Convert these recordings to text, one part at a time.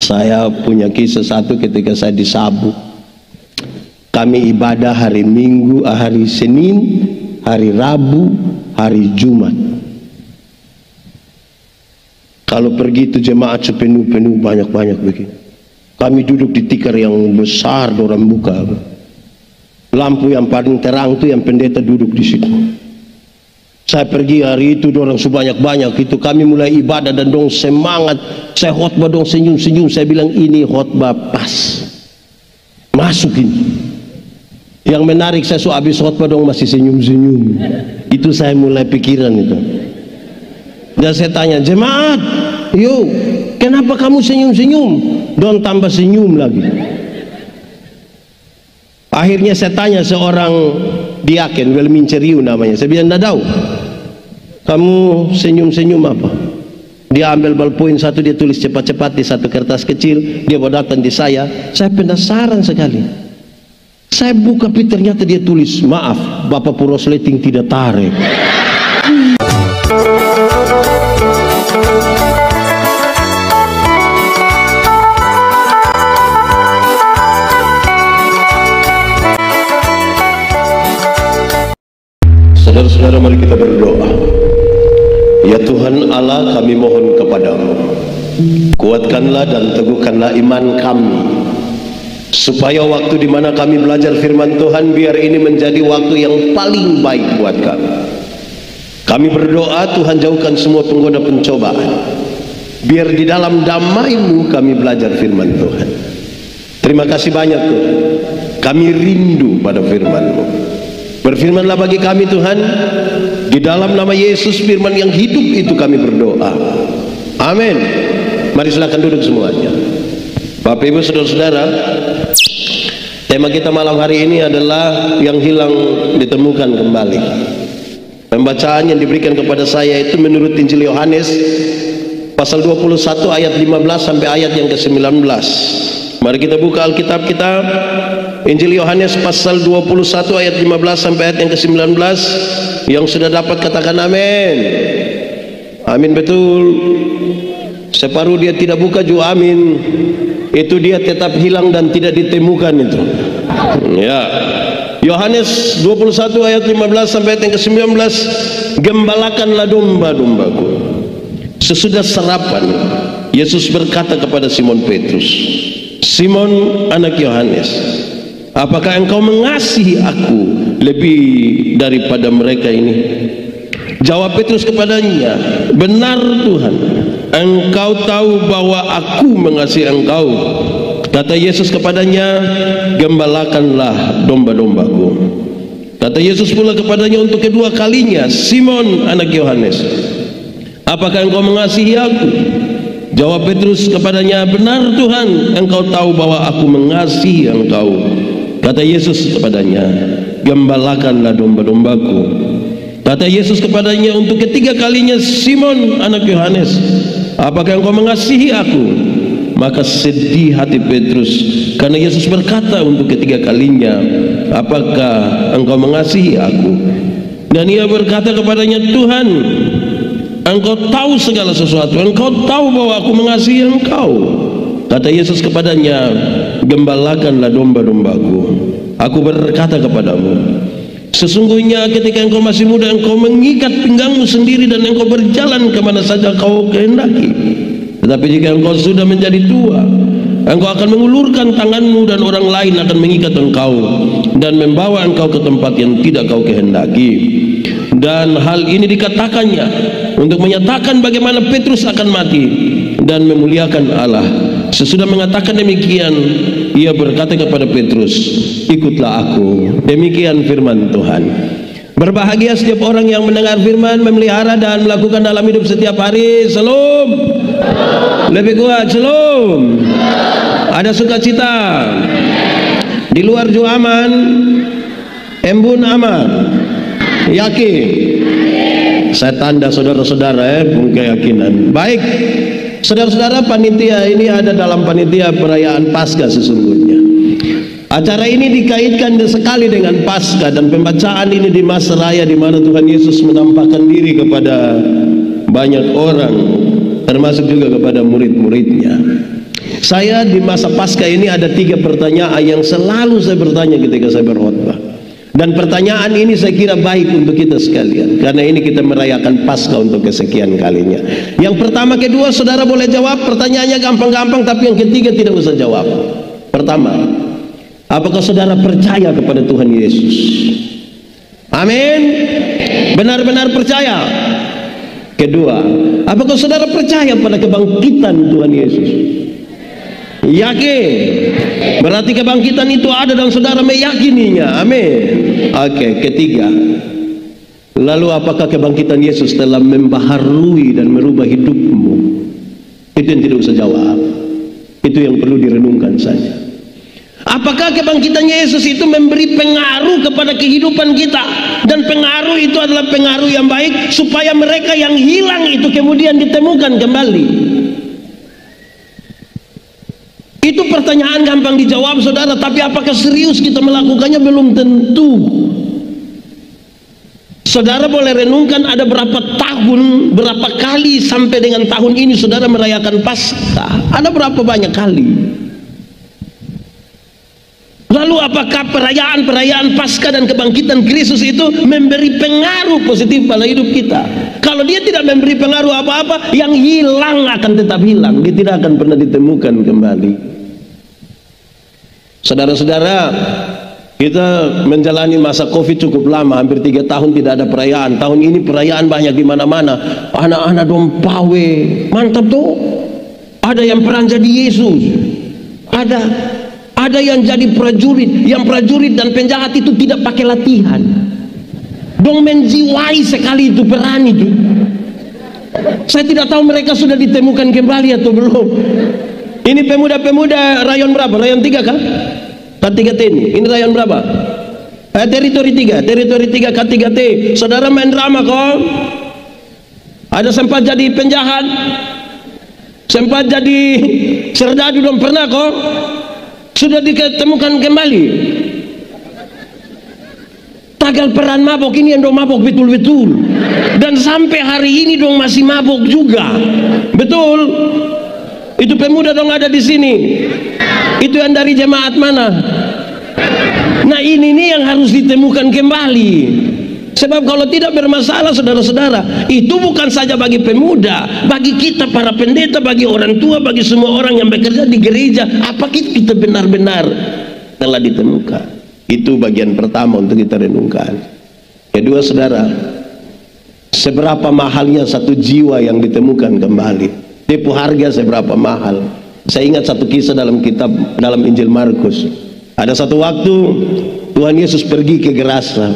Saya punya kisah satu ketika saya di Sabu. Kami ibadah hari Minggu, hari Senin, hari Rabu, hari Jumat. Kalau pergi itu jemaat sepenuh-penuh, banyak-banyak begini. Kami duduk di tikar yang besar, dorang buka. Lampu yang paling terang itu yang pendeta duduk di situ. Saya pergi hari itu, dorang sebanyak-banyak itu. Kami mulai ibadah dan dong semangat. Saya khotbah dong senyum-senyum. Saya bilang ini khotbah pas. Masukin. Yang menarik saya habis khotbah dong masih senyum-senyum. Itu saya mulai pikiran itu. Dan saya tanya, jemaat, yuk, kenapa kamu senyum-senyum? Don tambah senyum lagi. Akhirnya saya tanya seorang diaken, Welmin Ceriu namanya. Saya bilang, tidak tahu. Kamu senyum-senyum apa? Dia ambil ballpoint satu, dia tulis cepat-cepat di satu kertas kecil. Dia bawa datang di saya penasaran sekali. Saya buka, ternyata dia tulis, maaf, Bapak Purosleting tidak tarik. Saudara-saudara, mari kita berdoa. Ya Tuhan Allah, kami mohon kepadamu, kuatkanlah dan teguhkanlah iman kami, supaya waktu di mana kami belajar firman Tuhan, biar ini menjadi waktu yang paling baik buat kami. Kami berdoa, Tuhan jauhkan semua penggoda pencobaan, biar di dalam damai-Mu kami belajar firman Tuhan. Terima kasih banyak Tuhan, kami rindu pada firman-Mu. Berfirmanlah bagi kami Tuhan, di dalam nama Yesus firman yang hidup itu kami berdoa. Amin. Mari silakan duduk semuanya. Bapak Ibu saudara-saudara, tema kita malam hari ini adalah yang hilang ditemukan kembali. Pembacaan yang diberikan kepada saya itu menurut Injil Yohanes pasal 21 ayat 15 sampai ayat yang ke-19. Mari kita buka Alkitab kita, Injil Yohanes pasal 21 ayat 15 sampai ayat yang ke-19. Yang sudah dapat katakan amin. Amin, betul. Separuh dia tidak buka juga amin. Itu dia tetap hilang dan tidak ditemukan itu. Ya. Yohanes 21 ayat 15 sampai ayat yang ke-19. Gembalakanlah domba-dombaku. Sesudah sarapan, Yesus berkata kepada Simon Petrus, Simon anak Yohanes, apakah engkau mengasihi aku lebih daripada mereka ini? Jawab Petrus kepadanya, benar Tuhan, engkau tahu bahwa aku mengasihi engkau. Kata Yesus kepadanya, gembalakanlah domba-dombaku. Kata Yesus pula kepadanya untuk kedua kalinya, Simon anak Yohanes, apakah engkau mengasihi aku? Jawab Petrus kepadanya, benar Tuhan, engkau tahu bahwa aku mengasihi engkau. Kata Yesus kepadanya, gembalakanlah domba-dombaku. Kata Yesus kepadanya untuk ketiga kalinya, Simon anak Yohanes, apakah engkau mengasihi aku? Maka sedih hati Petrus karena Yesus berkata untuk ketiga kalinya, apakah engkau mengasihi aku? Dan ia berkata kepadanya, Tuhan, engkau tahu segala sesuatu, engkau tahu bahwa aku mengasihi engkau. Kata Yesus kepadanya, gembalakanlah domba-dombaku. Aku berkata kepadamu, sesungguhnya ketika engkau masih muda, engkau mengikat pinggangmu sendiri dan engkau berjalan kemana saja kau kehendaki. Tetapi jika engkau sudah menjadi tua, engkau akan mengulurkan tanganmu dan orang lain akan mengikat engkau dan membawa engkau ke tempat yang tidak kau kehendaki. Dan hal ini dikatakannya untuk menyatakan bagaimana Petrus akan mati dan memuliakan Allah. Sesudah mengatakan demikian, ia berkata kepada Petrus, ikutlah aku. Demikian firman Tuhan. Berbahagia setiap orang yang mendengar firman, memelihara dan melakukan dalam hidup setiap hari. Shalom. Lebih kuat, shalom. Ada sukacita. Di luar juga aman, embun aman. Yakin. Saya tanda saudara-saudara punya keyakinan. Baik, saudara-saudara, panitia ini ada dalam panitia perayaan Paskah sesungguhnya. Acara ini dikaitkan sekali dengan Paskah dan pembacaan ini di masa raya di mana Tuhan Yesus menampakkan diri kepada banyak orang, termasuk juga kepada murid-muridnya. Saya di masa Paskah ini ada 3 pertanyaan yang selalu saya bertanya ketika saya berkhotbah. Dan pertanyaan ini saya kira baik untuk kita sekalian, karena ini kita merayakan Paskah untuk kesekian kalinya. Yang pertama, kedua, saudara boleh jawab. Pertanyaannya gampang-gampang, tapi yang ketiga tidak usah jawab. Pertama, apakah saudara percaya kepada Tuhan Yesus? Amin. Benar-benar percaya. Kedua, apakah saudara percaya pada kebangkitan Tuhan Yesus? Yakin. Berarti kebangkitan itu ada dan saudara meyakininya. Amin. Oke, ketiga, lalu apakah kebangkitan Yesus telah membaharui dan merubah hidupmu? Itu yang tidak usah jawab. Itu yang perlu direnungkan saja. Apakah kebangkitan Yesus itu memberi pengaruh kepada kehidupan kita? Dan pengaruh itu adalah pengaruh yang baik, supaya mereka yang hilang itu kemudian ditemukan kembali. Itu pertanyaan gampang dijawab, saudara. Tapi apakah serius kita melakukannya? Belum tentu. Saudara boleh renungkan, ada berapa tahun, berapa kali sampai dengan tahun ini saudara merayakan Paskah? Ada berapa banyak kali? Lalu apakah perayaan-perayaan Paskah dan kebangkitan Kristus itu memberi pengaruh positif pada hidup kita? Kalau dia tidak memberi pengaruh apa-apa, yang hilang akan tetap hilang. Dia tidak akan pernah ditemukan kembali. Saudara-saudara, kita menjalani masa Covid cukup lama, hampir 3 tahun tidak ada perayaan. Tahun ini perayaan banyak di mana-mana. Anak-anak dong pawe, mantap tuh. Ada yang peran jadi Yesus. Ada yang jadi prajurit. Yang prajurit dan penjahat itu tidak pakai latihan. Dong menjiwai sekali itu, berani itu. Saya tidak tahu mereka sudah ditemukan kembali atau belum. Ini pemuda-pemuda rayon berapa? Rayon 3 kah? K3T ini. Ini rayon berapa? Teritori 3. Teritori 3 K3T. Saudara main drama kok. Ada sempat jadi penjahat. Sempat jadi serdadu dong, pernah kok. Sudah ditemukan kembali. Tagal peran mabok ini yang dong mabok betul-betul. Dan sampai hari ini dong masih mabok juga. Betul. Itu pemuda dong ada di sini. Itu yang dari jemaat mana? Nah, ini nih yang harus ditemukan kembali. Sebab kalau tidak bermasalah, saudara-saudara, itu bukan saja bagi pemuda, bagi kita para pendeta, bagi orang tua, bagi semua orang yang bekerja di gereja. Apakah kita benar-benar telah ditemukan? Itu bagian pertama untuk kita renungkan. Kedua, saudara, seberapa mahalnya satu jiwa yang ditemukan kembali? Tipu harga seberapa mahal? Saya ingat satu kisah dalam kitab, dalam Injil Markus. Ada satu waktu Tuhan Yesus pergi ke Gerasa,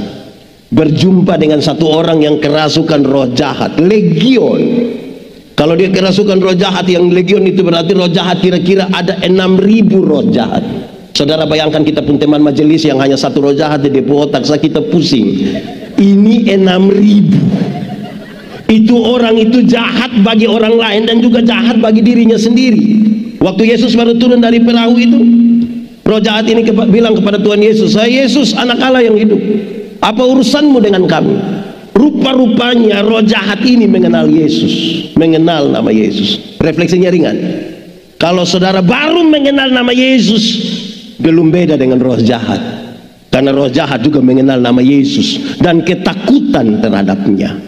berjumpa dengan satu orang yang kerasukan roh jahat, legion. Kalau dia kerasukan roh jahat, yang legion itu berarti roh jahat kira-kira ada 6.000 roh jahat. Saudara bayangkan, kita pun teman majelis yang hanya satu roh jahat di depo otak saya, kita pusing. Ini 6.000. Itu orang itu jahat bagi orang lain dan juga jahat bagi dirinya sendiri. Waktu Yesus baru turun dari perahu itu, roh jahat ini bilang kepada Tuhan Yesus, "Saya Yesus, anak Allah yang hidup. Apa urusanmu dengan kami?" Rupa-rupanya roh jahat ini mengenal Yesus, mengenal nama Yesus. Refleksinya ringan. Kalau saudara baru mengenal nama Yesus, belum beda dengan roh jahat. Karena roh jahat juga mengenal nama Yesus dan ketakutan terhadapnya.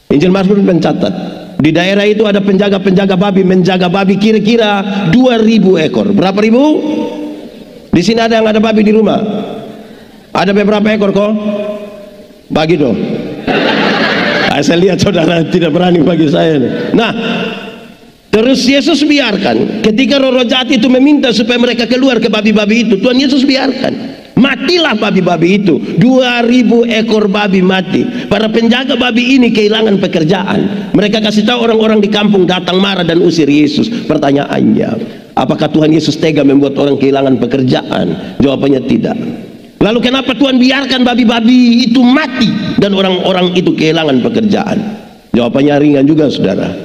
Injil Markus mencatat, di daerah itu ada penjaga-penjaga babi, menjaga babi kira-kira 2.000 ekor. Berapa ribu? Di sini ada yang ada babi di rumah? Ada beberapa ekor kok? Bagi dong. Saya lihat saudara tidak berani bagi saya. Nah, terus Yesus biarkan. Ketika roh-roh jahat itu meminta supaya mereka keluar ke babi-babi itu, Tuhan Yesus biarkan. Matilah babi-babi itu. 2.000 ekor babi mati. Para penjaga babi ini kehilangan pekerjaan. Mereka kasih tahu orang-orang di kampung, datang marah dan usir Yesus. Pertanyaannya, apakah Tuhan Yesus tega membuat orang kehilangan pekerjaan? Jawabannya tidak. Lalu kenapa Tuhan biarkan babi-babi itu mati dan orang-orang itu kehilangan pekerjaan? Jawabannya ringan juga, saudara.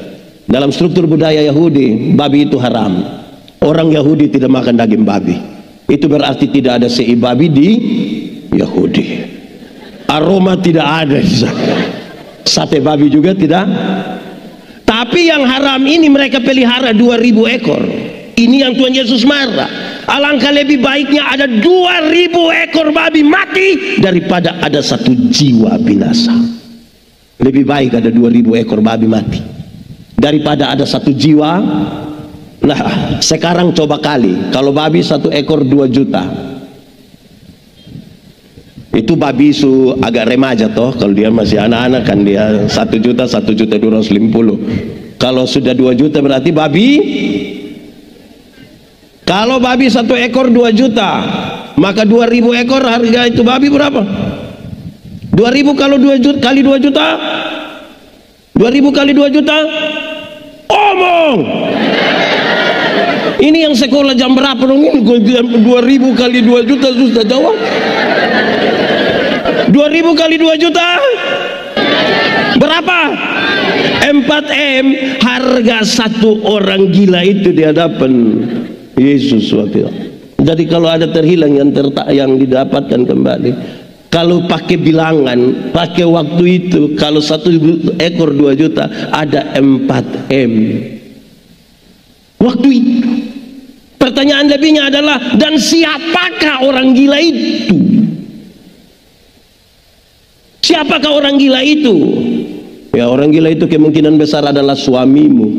Dalam struktur budaya Yahudi, babi itu haram. Orang Yahudi tidak makan daging babi. Itu berarti tidak ada sei babi di Yahudi. Aroma tidak ada di sana. Sate babi juga tidak. Tapi yang haram ini mereka pelihara 2.000 ekor. Ini yang Tuhan Yesus marah. Alangkah lebih baiknya ada 2000 ekor babi mati daripada ada 1 jiwa binasa. Lebih baik ada 2000 ekor babi mati daripada ada 1 jiwa. Nah, sekarang coba kali, kalau babi 1 ekor 2 juta. Itu babi su agak remaja toh. Kalau dia masih anak-anak kan dia 1 juta, 1.250.000. Kalau sudah 2 juta berarti babi. Kalau babi 1 ekor 2 juta, maka 2000 ekor harga itu babi berapa? 2000 kalau 2 juta kali 2 juta, 2000 kali 2 juta. Omong. Ini yang sekolah jam berapa dong ini? 2000 kali 2 juta susah jawab. 2000 kali 2 juta berapa? 4M. Harga 1 orang gila itu di hadapan Yesus waktu itu. Jadi kalau ada terhilang yang didapatkan kembali, kalau pakai bilangan, pakai waktu itu, kalau 1 ekor 2 juta ada 4M waktu itu. Pertanyaan lebihnya adalah, dan siapakah orang gila itu? Siapakah orang gila itu? Ya, orang gila itu kemungkinan besar adalah suamimu.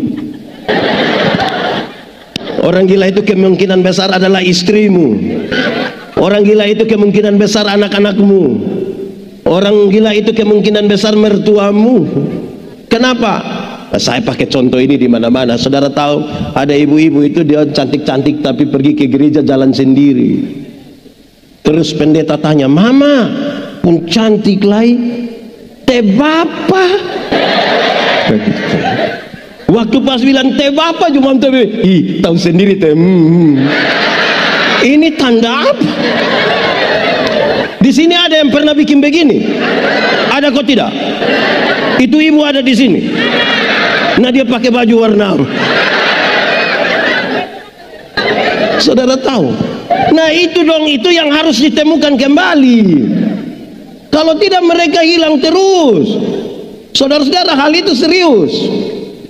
Orang gila itu kemungkinan besar adalah istrimu. Orang gila itu kemungkinan besar anak-anakmu. Orang gila itu kemungkinan besar mertuamu. Kenapa? Saya pakai contoh ini di mana-mana. Saudara tahu ada ibu-ibu itu dia cantik-cantik tapi pergi ke gereja jalan sendiri. Terus pendeta tanya, "Mama, pun cantik lai, teh bapa." Waktu pas bilang teh bapa cuma teh, ih tahu sendiri teh. Ini tanda apa? Di sini ada yang pernah bikin begini? Ada kok tidak? Itu ibu ada di sini. Nah dia pakai baju warna. Saudara tahu? Nah itu dong, itu yang harus ditemukan kembali. Kalau tidak mereka hilang terus. Saudara-saudara, hal itu serius.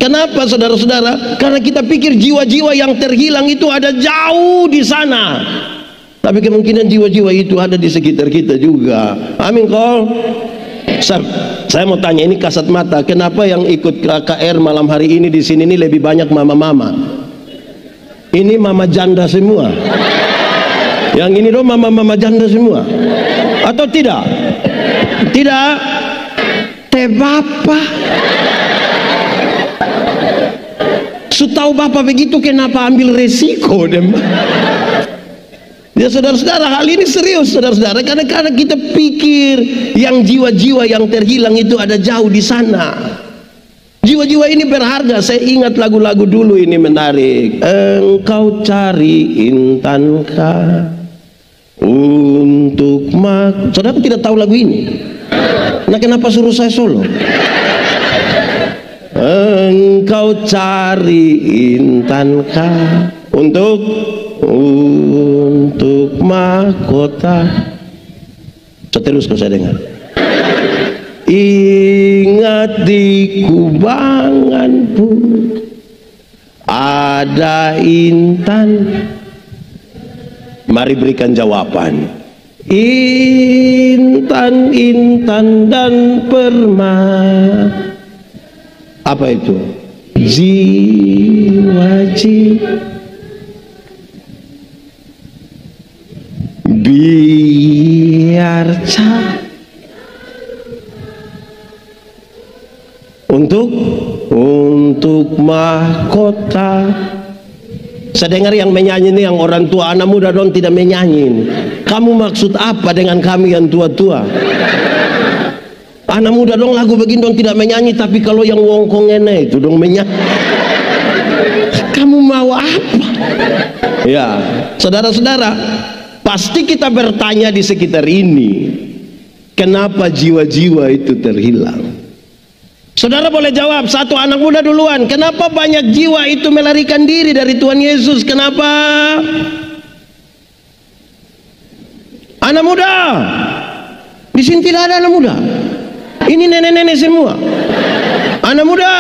Kenapa saudara-saudara? Karena kita pikir jiwa-jiwa yang terhilang itu ada jauh di sana. Tapi kemungkinan jiwa-jiwa itu ada di sekitar kita juga. Amin kok. Saya mau tanya, ini kasat mata, kenapa yang ikut KKR malam hari ini di sini ini lebih banyak mama-mama? Ini mama janda semua. Yang ini dong mama-mama janda semua. Atau tidak? Tidak. Teh bapak. Tahu bapak begitu, kenapa ambil resiko dem? Ya saudara-saudara, hal ini serius saudara-saudara, karena kita pikir yang jiwa-jiwa yang terhilang itu ada jauh di sana. Jiwa-jiwa ini berharga. Saya ingat lagu-lagu dulu ini menarik. Engkau cari intankah untuk saudara tidak tahu lagu ini? Nah kenapa suruh saya solo? Engkau cari intankah untuk mahkota. Terus kau saya dengar. Ingat di kubangan pun ada intan. Mari berikan jawaban. Intan, intan dan permata. Apa itu? Jiwa-jiwa biar untuk mahkota. Saya dengar yang menyanyi ini yang orang tua, anak muda dong tidak menyanyi. Kamu maksud apa dengan kami yang tua-tua? Anak muda dong lagu begini dong tidak menyanyi, tapi kalau yang wongkong ini itu dong menyanyi. Kamu mau apa? Ya, saudara-saudara, pasti kita bertanya di sekitar ini, kenapa jiwa-jiwa itu terhilang? Saudara boleh jawab, satu anak muda duluan, kenapa banyak jiwa itu melarikan diri dari Tuhan Yesus? Kenapa? Anak muda, di sini tidak ada anak muda. Ini nenek-nenek semua. Anak muda,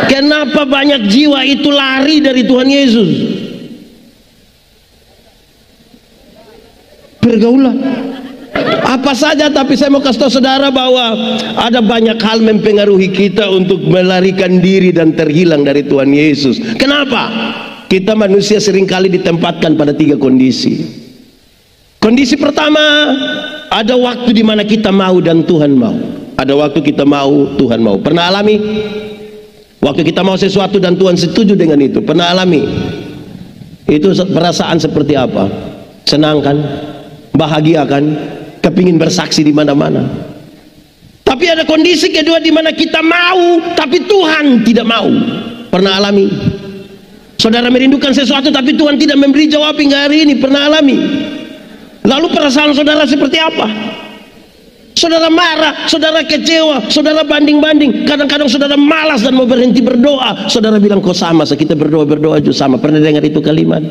Kenapa banyak jiwa itu lari dari Tuhan Yesus? Pergaulan apa saja, tapi saya mau kasih tahu saudara bahwa ada banyak hal mempengaruhi kita untuk melarikan diri dan terhilang dari Tuhan Yesus. Kenapa? Kita manusia seringkali ditempatkan pada 3 kondisi. Kondisi pertama, ada waktu di mana kita mau dan Tuhan mau. Ada waktu kita mau, Tuhan mau. Pernah alami? Waktu kita mau sesuatu dan Tuhan setuju dengan itu. Pernah alami? Itu perasaan seperti apa? Senang kan? Bahagia kan? Kepingin bersaksi di mana-mana. Tapi ada kondisi kedua di mana kita mau tapi Tuhan tidak mau. Pernah alami? Saudara merindukan sesuatu tapi Tuhan tidak memberi jawab hingga hari ini. Pernah alami? Lalu perasaan saudara seperti apa? Saudara marah, saudara kecewa, saudara banding-banding. Kadang-kadang saudara malas dan mau berhenti berdoa. Saudara bilang, kok sama, kita berdoa juga sama. Pernah dengar itu kalimat?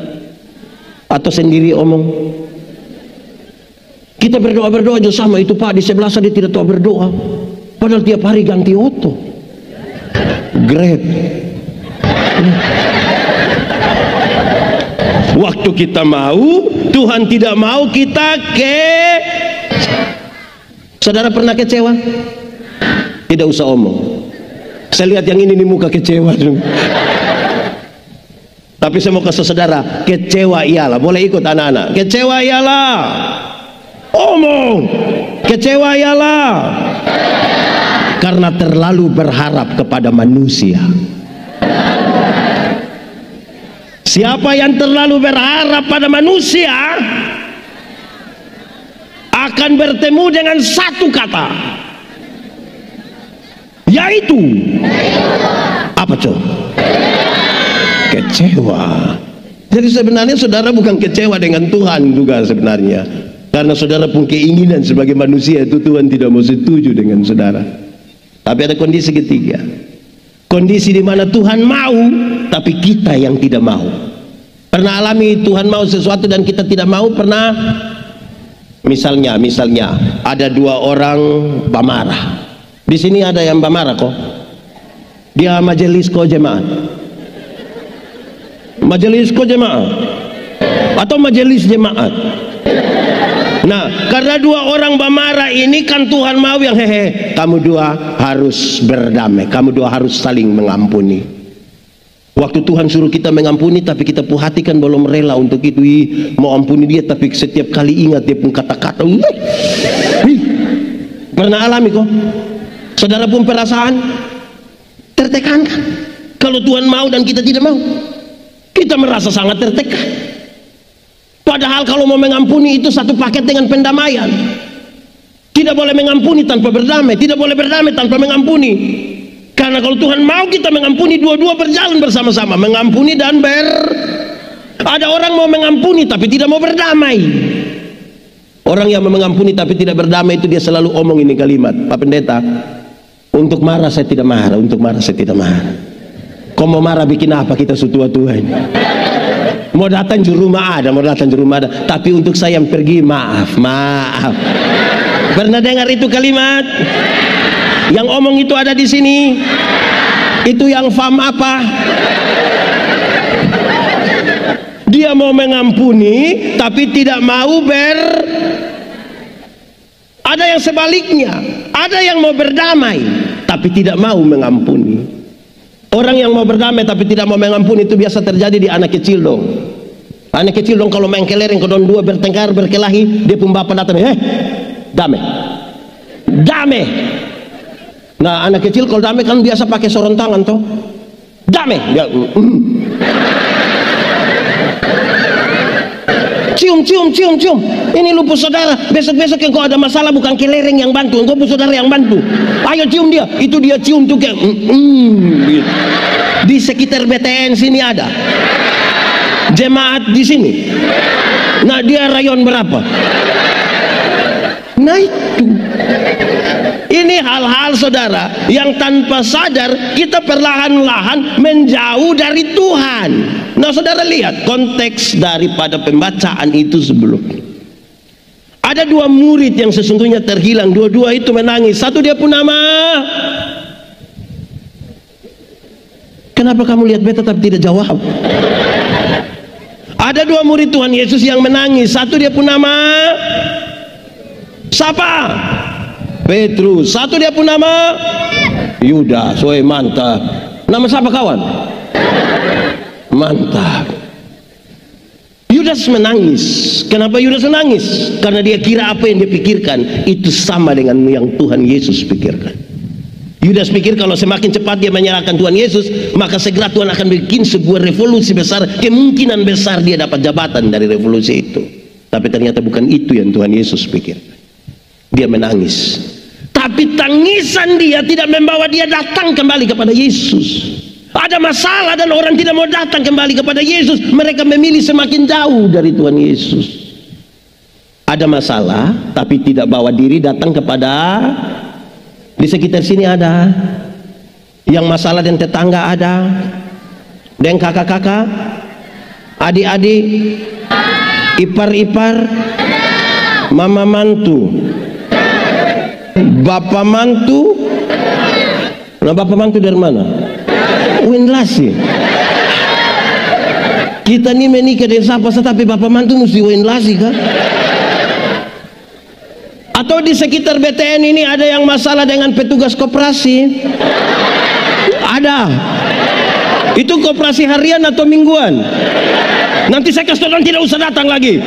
Atau sendiri omong? Kita berdoa aja sama, itu Pak di sebelah saya dia tidak tahu berdoa. Padahal tiap hari ganti oto. Grab. Waktu kita mau, Tuhan tidak mau, kita Saudara pernah kecewa? Tidak usah omong. Saya lihat yang ini di muka kecewa. Tapi saya mau kasih saudara, kecewa iyalah. Boleh ikut anak-anak. Kecewa iyalah. Omong, kecewa ialah karena terlalu berharap kepada manusia. Siapa yang terlalu berharap pada manusia akan bertemu dengan satu kata, yaitu apa coba? Kecewa. Jadi sebenarnya saudara bukan kecewa dengan Tuhan juga sebenarnya. Karena saudara pun keinginan sebagai manusia itu Tuhan tidak mau setuju dengan saudara. Tapi ada kondisi ketiga. Kondisi di mana Tuhan mau, tapi kita yang tidak mau. Pernah alami Tuhan mau sesuatu dan kita tidak mau? Pernah? Misalnya ada 2 orang bamarah. Di sini ada yang bamarah kok. Dia majelis kok jemaat. Majelis kok jemaat. Atau majelis jemaat. Nah, karena 2 orang bamarah ini kan Tuhan mau yang kamu 2 harus berdamai, kamu 2 harus saling mengampuni. Waktu Tuhan suruh kita mengampuni tapi kita punya hati kan belum rela untuk itu. Mau ampuni dia tapi setiap kali ingat dia pun kata-kata. Pernah alami kok? Saudara pun perasaan tertekan kan? Kalau Tuhan mau dan kita tidak mau, kita merasa sangat tertekan. Padahal kalau mau mengampuni itu satu paket dengan pendamaian. Tidak boleh mengampuni tanpa berdamai, tidak boleh berdamai tanpa mengampuni. Karena kalau Tuhan mau kita mengampuni, dua-dua berjalan bersama-sama, mengampuni dan Ada orang mau mengampuni tapi tidak mau berdamai. Orang yang mau mengampuni tapi tidak berdamai itu dia selalu omong ini kalimat, Pak Pendeta, untuk marah saya tidak marah, untuk marah saya tidak marah. Kau mau marah bikin apa, kita sutua Tuhan. Mau datang di rumah ada, tapi untuk saya yang pergi maaf. Pernah dengar itu kalimat? Yang omong itu ada di sini. Itu yang faham apa? Dia mau mengampuni tapi tidak mau Ada yang sebaliknya, ada yang mau berdamai tapi tidak mau mengampuni. Orang yang mau berdamai tapi tidak mau mengampuni itu biasa terjadi di anak kecil dong. Anak kecil dong kalau main kelereng, kedua dua bertengkar, berkelahi, dia pun bapak datang, damai. Nah anak kecil kalau damai kan biasa pakai sorong tangan toh. Damai. Ya, cium. Ini lupus saudara. Besok-besok yang kau ada masalah bukan kelereng yang bantu, engkau lupus saudara yang bantu. Ayo cium dia. Itu dia cium tuh kayak gitu. Di sekitar BTN sini ada jemaat di sini. Nah dia rayon berapa? Nah itu. Ini hal-hal saudara yang tanpa sadar kita perlahan-lahan menjauh dari Tuhan. Nah saudara lihat konteks daripada pembacaan itu sebelum. Ada 2 murid yang sesungguhnya terhilang, dua-dua itu menangis. Satu dia pun nama Kenapa kamu lihat beta tapi tidak jawab? Ada dua murid Tuhan Yesus yang menangis. Satu dia pun nama siapa? Petrus. Satu dia pun nama Yudas. Woi, mantap. Nama siapa kawan? Mantap. Yudas menangis. Kenapa Yudas menangis? Karena dia kira apa yang dia pikirkan itu sama dengan yang Tuhan Yesus pikirkan. Yudas pikir kalau semakin cepat dia menyerahkan Tuhan Yesus, maka segera Tuhan akan bikin sebuah revolusi besar. Kemungkinan besar dia dapat jabatan dari revolusi itu. Tapi ternyata bukan itu yang Tuhan Yesus pikir. Dia menangis. Tapi tangisan dia tidak membawa dia datang kembali kepada Yesus. Ada masalah dan orang tidak mau datang kembali kepada Yesus. Mereka memilih semakin jauh dari Tuhan Yesus. Ada masalah tapi tidak bawa diri datang kepada. Di sekitar sini ada yang masalah dan tetangga ada, dan kakak-kakak, adik-adik, ipar-ipar, mama mantu, bapak mantu. Nah, bapak mantu dari mana? Winlasi. Kita ini menikah dengan siapa tapi bapak mantu mesti winlasi kan? Atau di sekitar BTN ini ada yang masalah dengan petugas koperasi? Ada. Itu koperasi harian atau mingguan? Nanti saya kasih orang tidak usah datang lagi.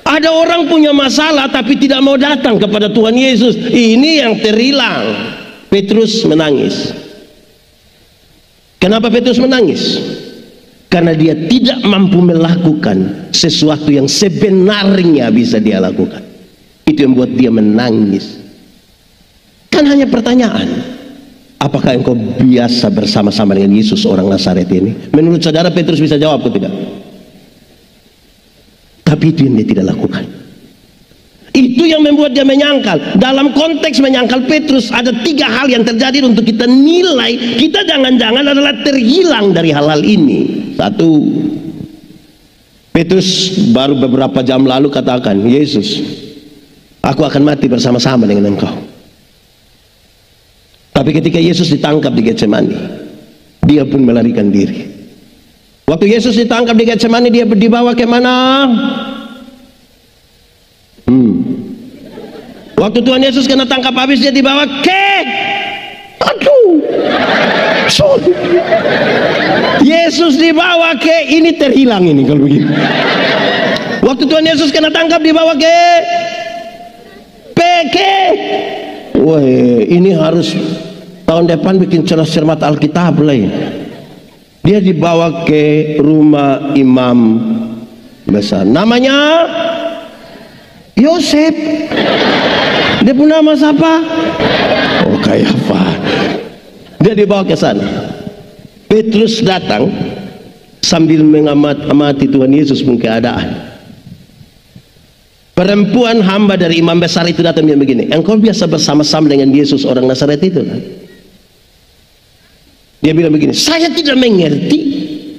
Ada orang punya masalah tapi tidak mau datang kepada Tuhan Yesus. Ini yang terhilang. Petrus menangis. Kenapa Petrus menangis? Karena dia tidak mampu melakukan sesuatu yang sebenarnya bisa dia lakukan. Itu yang membuat dia menangis. Kan hanya pertanyaan, apakah engkau biasa bersama-sama dengan Yesus orang Nazaret ini? Menurut saudara Petrus bisa jawab atau tidak? Tapi itu yang dia tidak lakukan. Itu yang membuat dia menyangkal. Dalam konteks menyangkal Petrus ada tiga hal yang terjadi untuk kita nilai kita jangan-jangan adalah terhilang dari hal-hal ini. Satu, Petrus baru beberapa jam lalu katakan, Yesus, aku akan mati bersama-sama dengan engkau. Tapi ketika Yesus ditangkap di Getsemani, dia pun melarikan diri. Waktu Yesus ditangkap di Getsemani, dia dibawa ke mana? Waktu Tuhan Yesus kena tangkap habis, dia dibawa ke Yesus dibawa ke, ini terhilang ini kalau begini. Waktu Tuhan Yesus kena tangkap dibawa ke wah, ini harus tahun depan bikin cermat Alkitab lain. Dia dibawa ke rumah imam besar. Namanya Yosef. Dia punya nama siapa? Oh, Kayafas. Dia dibawa ke sana. Petrus datang sambil mengamati Tuhan Yesus pun keadaan. Perempuan hamba dari imam besar itu datang dia begini, engkau biasa bersama-sama dengan Yesus orang Nazaret itu kan? Dia bilang begini, saya tidak mengerti,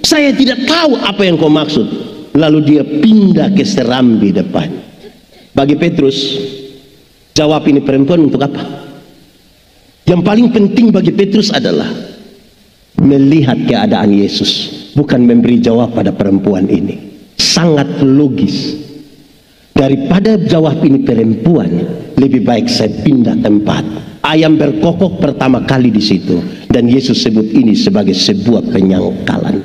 saya tidak tahu apa yang kau maksud. Lalu dia pindah ke serambi depan. Bagi Petrus, jawab ini perempuan untuk apa? Yang paling penting bagi Petrus adalah melihat keadaan Yesus, bukan memberi jawab pada perempuan ini. Sangat logis. Daripada jawab ini perempuan, lebih baik saya pindah tempat. Ayam berkokok pertama kali di situ, dan Yesus sebut ini sebagai sebuah penyangkalan.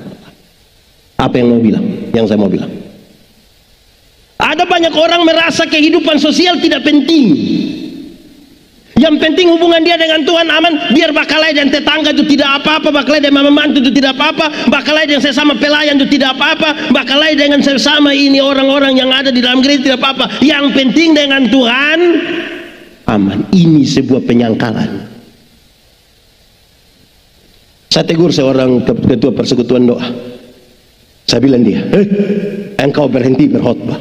Apa yang mau bilang? Yang saya mau bilang, ada banyak orang merasa kehidupan sosial tidak penting. Yang penting hubungan dia dengan Tuhan aman. Biar bakalai dan tetangga itu tidak apa-apa, bakalai dan mama mantu itu tidak apa-apa, bakalai dengan sesama pelayan itu tidak apa-apa, bakalai dengan sesama ini orang-orang yang ada di dalam gereja tidak apa-apa. Yang penting dengan Tuhan aman. Ini sebuah penyangkalan. Saya tegur seorang ketua persekutuan doa. Saya bilang dia, engkau berhenti berkhotbah.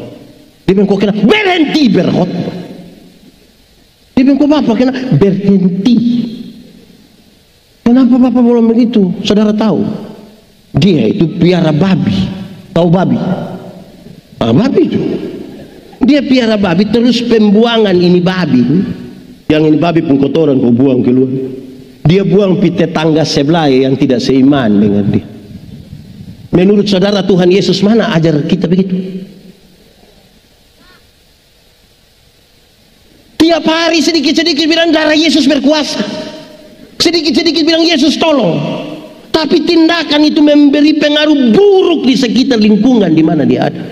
Dia bilang, kok kenapa berhenti berkhotbah? Dia bilang, kok Bapak kena berhenti? Kenapa Bapak belum begitu? Saudara tahu, dia itu piara babi. Tahu babi? Babi itu. Dia piara babi, terus pembuangan ini babi. Yang ini babi pun kotoran kau buang keluar. dia buang pi tetangga sebelah yang tidak seiman dengan dia. Menurut saudara Tuhan Yesus mana ajar kita begitu? Tiap hari sedikit-sedikit bilang darah Yesus berkuasa, sedikit-sedikit bilang Yesus tolong, tapi tindakan itu memberi pengaruh buruk di sekitar lingkungan di mana dia ada.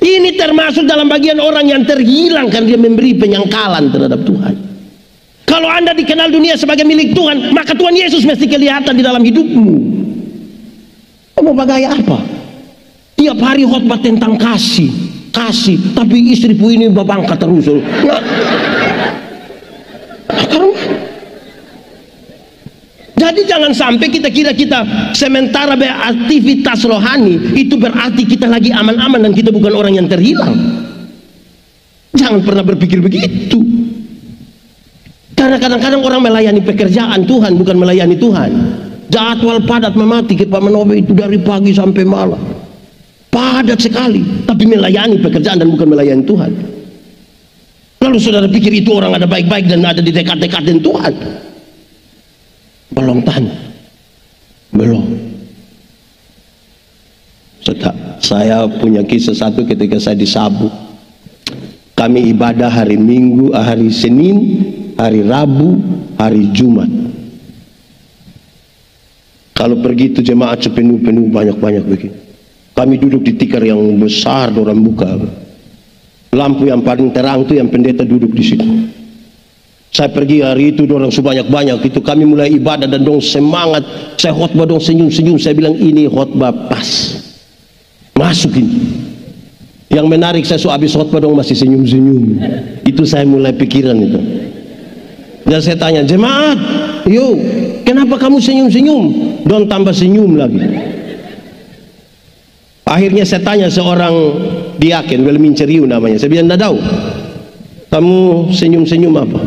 Ini termasuk dalam bagian orang yang terhilang karena dia memberi penyangkalan terhadap Tuhan. Kalau Anda dikenal dunia sebagai milik Tuhan, maka Tuhan Yesus mesti kelihatan di dalam hidupmu. Mau bagai apa? Tiap hari khotbah tentang kasih, tapi istriku ini babangka terus. Jadi jangan sampai kita kira kita sementara beraktivitas rohani itu berarti kita lagi aman-aman dan kita bukan orang yang terhilang. Jangan pernah berpikir begitu. Karena kadang-kadang orang melayani pekerjaan Tuhan bukan melayani Tuhan. Jadwal padat memati Pak Manobe itu dari pagi sampai malam. Padat sekali, tapi melayani pekerjaan dan bukan melayani Tuhan. Lalu saudara pikir itu orang ada baik-baik dan ada di dekat-dekat dengan Tuhan? Belum tanya, belum. Saya punya kisah satu ketika saya di Sabu. Kami ibadah hari Minggu, hari Senin, hari Rabu, hari Jumat. Kalau pergi itu jemaat sepenuh-penuh banyak-banyak begini. Kami duduk di tikar yang besar, orang buka. Lampu yang paling terang itu yang pendeta duduk di situ. Saya pergi hari itu dorang sebanyak-banyak itu kami mulai ibadah dan dong semangat. Saya khotbah dong senyum-senyum. Saya bilang ini khotbah pas. Masukin. Yang menarik saya habis khotbah dong masih senyum-senyum. Itu saya mulai pikiran itu. Dan saya tanya jemaat, yuk kenapa kamu senyum-senyum? Dong tambah senyum lagi. Akhirnya saya tanya seorang diaken, Welmin Ceriu namanya. Saya bilang, "Dadau, kamu senyum-senyum apa?"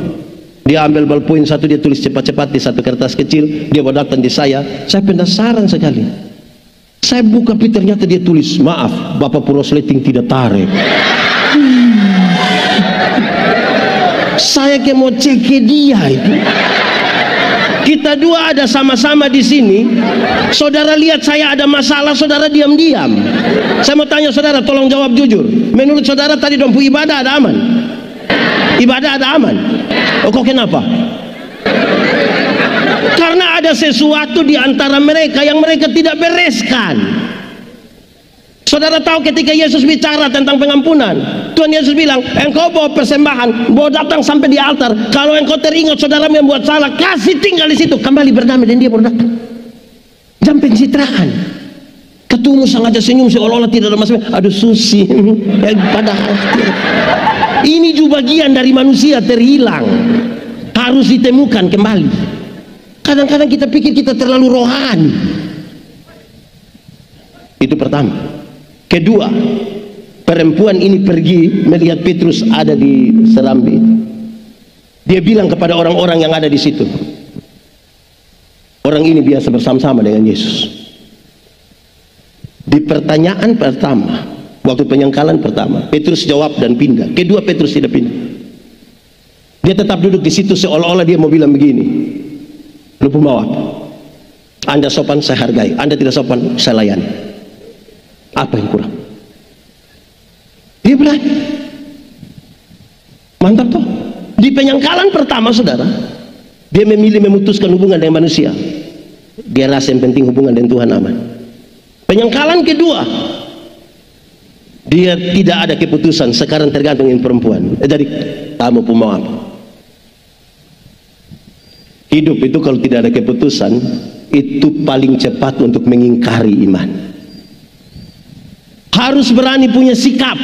Dia ambil ballpoint satu, dia tulis cepat-cepat di satu kertas kecil, dia bawa datang di saya penasaran sekali. Saya buka ternyata dia tulis, "Maaf, Bapak Purosleting tidak tarik." Saya kayak mau cek ke dia itu. Kita dua ada sama-sama di sini. Saudara lihat saya ada masalah, saudara diam-diam. Saya mau tanya saudara, tolong jawab jujur. Menurut saudara tadi dompu ibadah ada aman? Ibadah ada aman? Oh, kok kenapa? Karena ada sesuatu di antara mereka yang mereka tidak bereskan. Saudara tahu ketika Yesus bicara tentang pengampunan, Tuhan Yesus bilang, engkau bawa persembahan, bawa datang sampai di altar. Kalau engkau teringat saudara membuat salah, kasih tinggal di situ, kembali berdamai dan dia baru datang. Jam pencitraan. Ketemu sengaja senyum seolah-olah tidak ada masalah. Aduh Susi, padahal ini juga bagian dari manusia terhilang, harus ditemukan kembali. Kadang-kadang kita pikir kita terlalu rohani. Itu pertama. Kedua, perempuan ini pergi melihat Petrus ada di serambi. Dia bilang kepada orang-orang yang ada di situ, orang ini biasa bersama-sama dengan Yesus. Di pertanyaan pertama, waktu penyangkalan pertama, Petrus jawab dan pindah. Kedua, Petrus tidak pindah. Dia tetap duduk di situ seolah-olah dia mau bilang begini, lu pembawa, Anda sopan saya hargai, Anda tidak sopan saya layani. Apa yang kurang? Dia bilang, mantap toh. Di penyangkalan pertama saudara, dia memilih memutuskan hubungan dengan manusia. Dia rasa yang penting hubungan dengan Tuhan aman. Penyangkalan kedua, dia tidak ada keputusan, sekarang tergantung dengan perempuan. Jadi kamu pemaaf. Hidup itu kalau tidak ada keputusan, itu paling cepat untuk mengingkari iman. Harus berani punya sikap.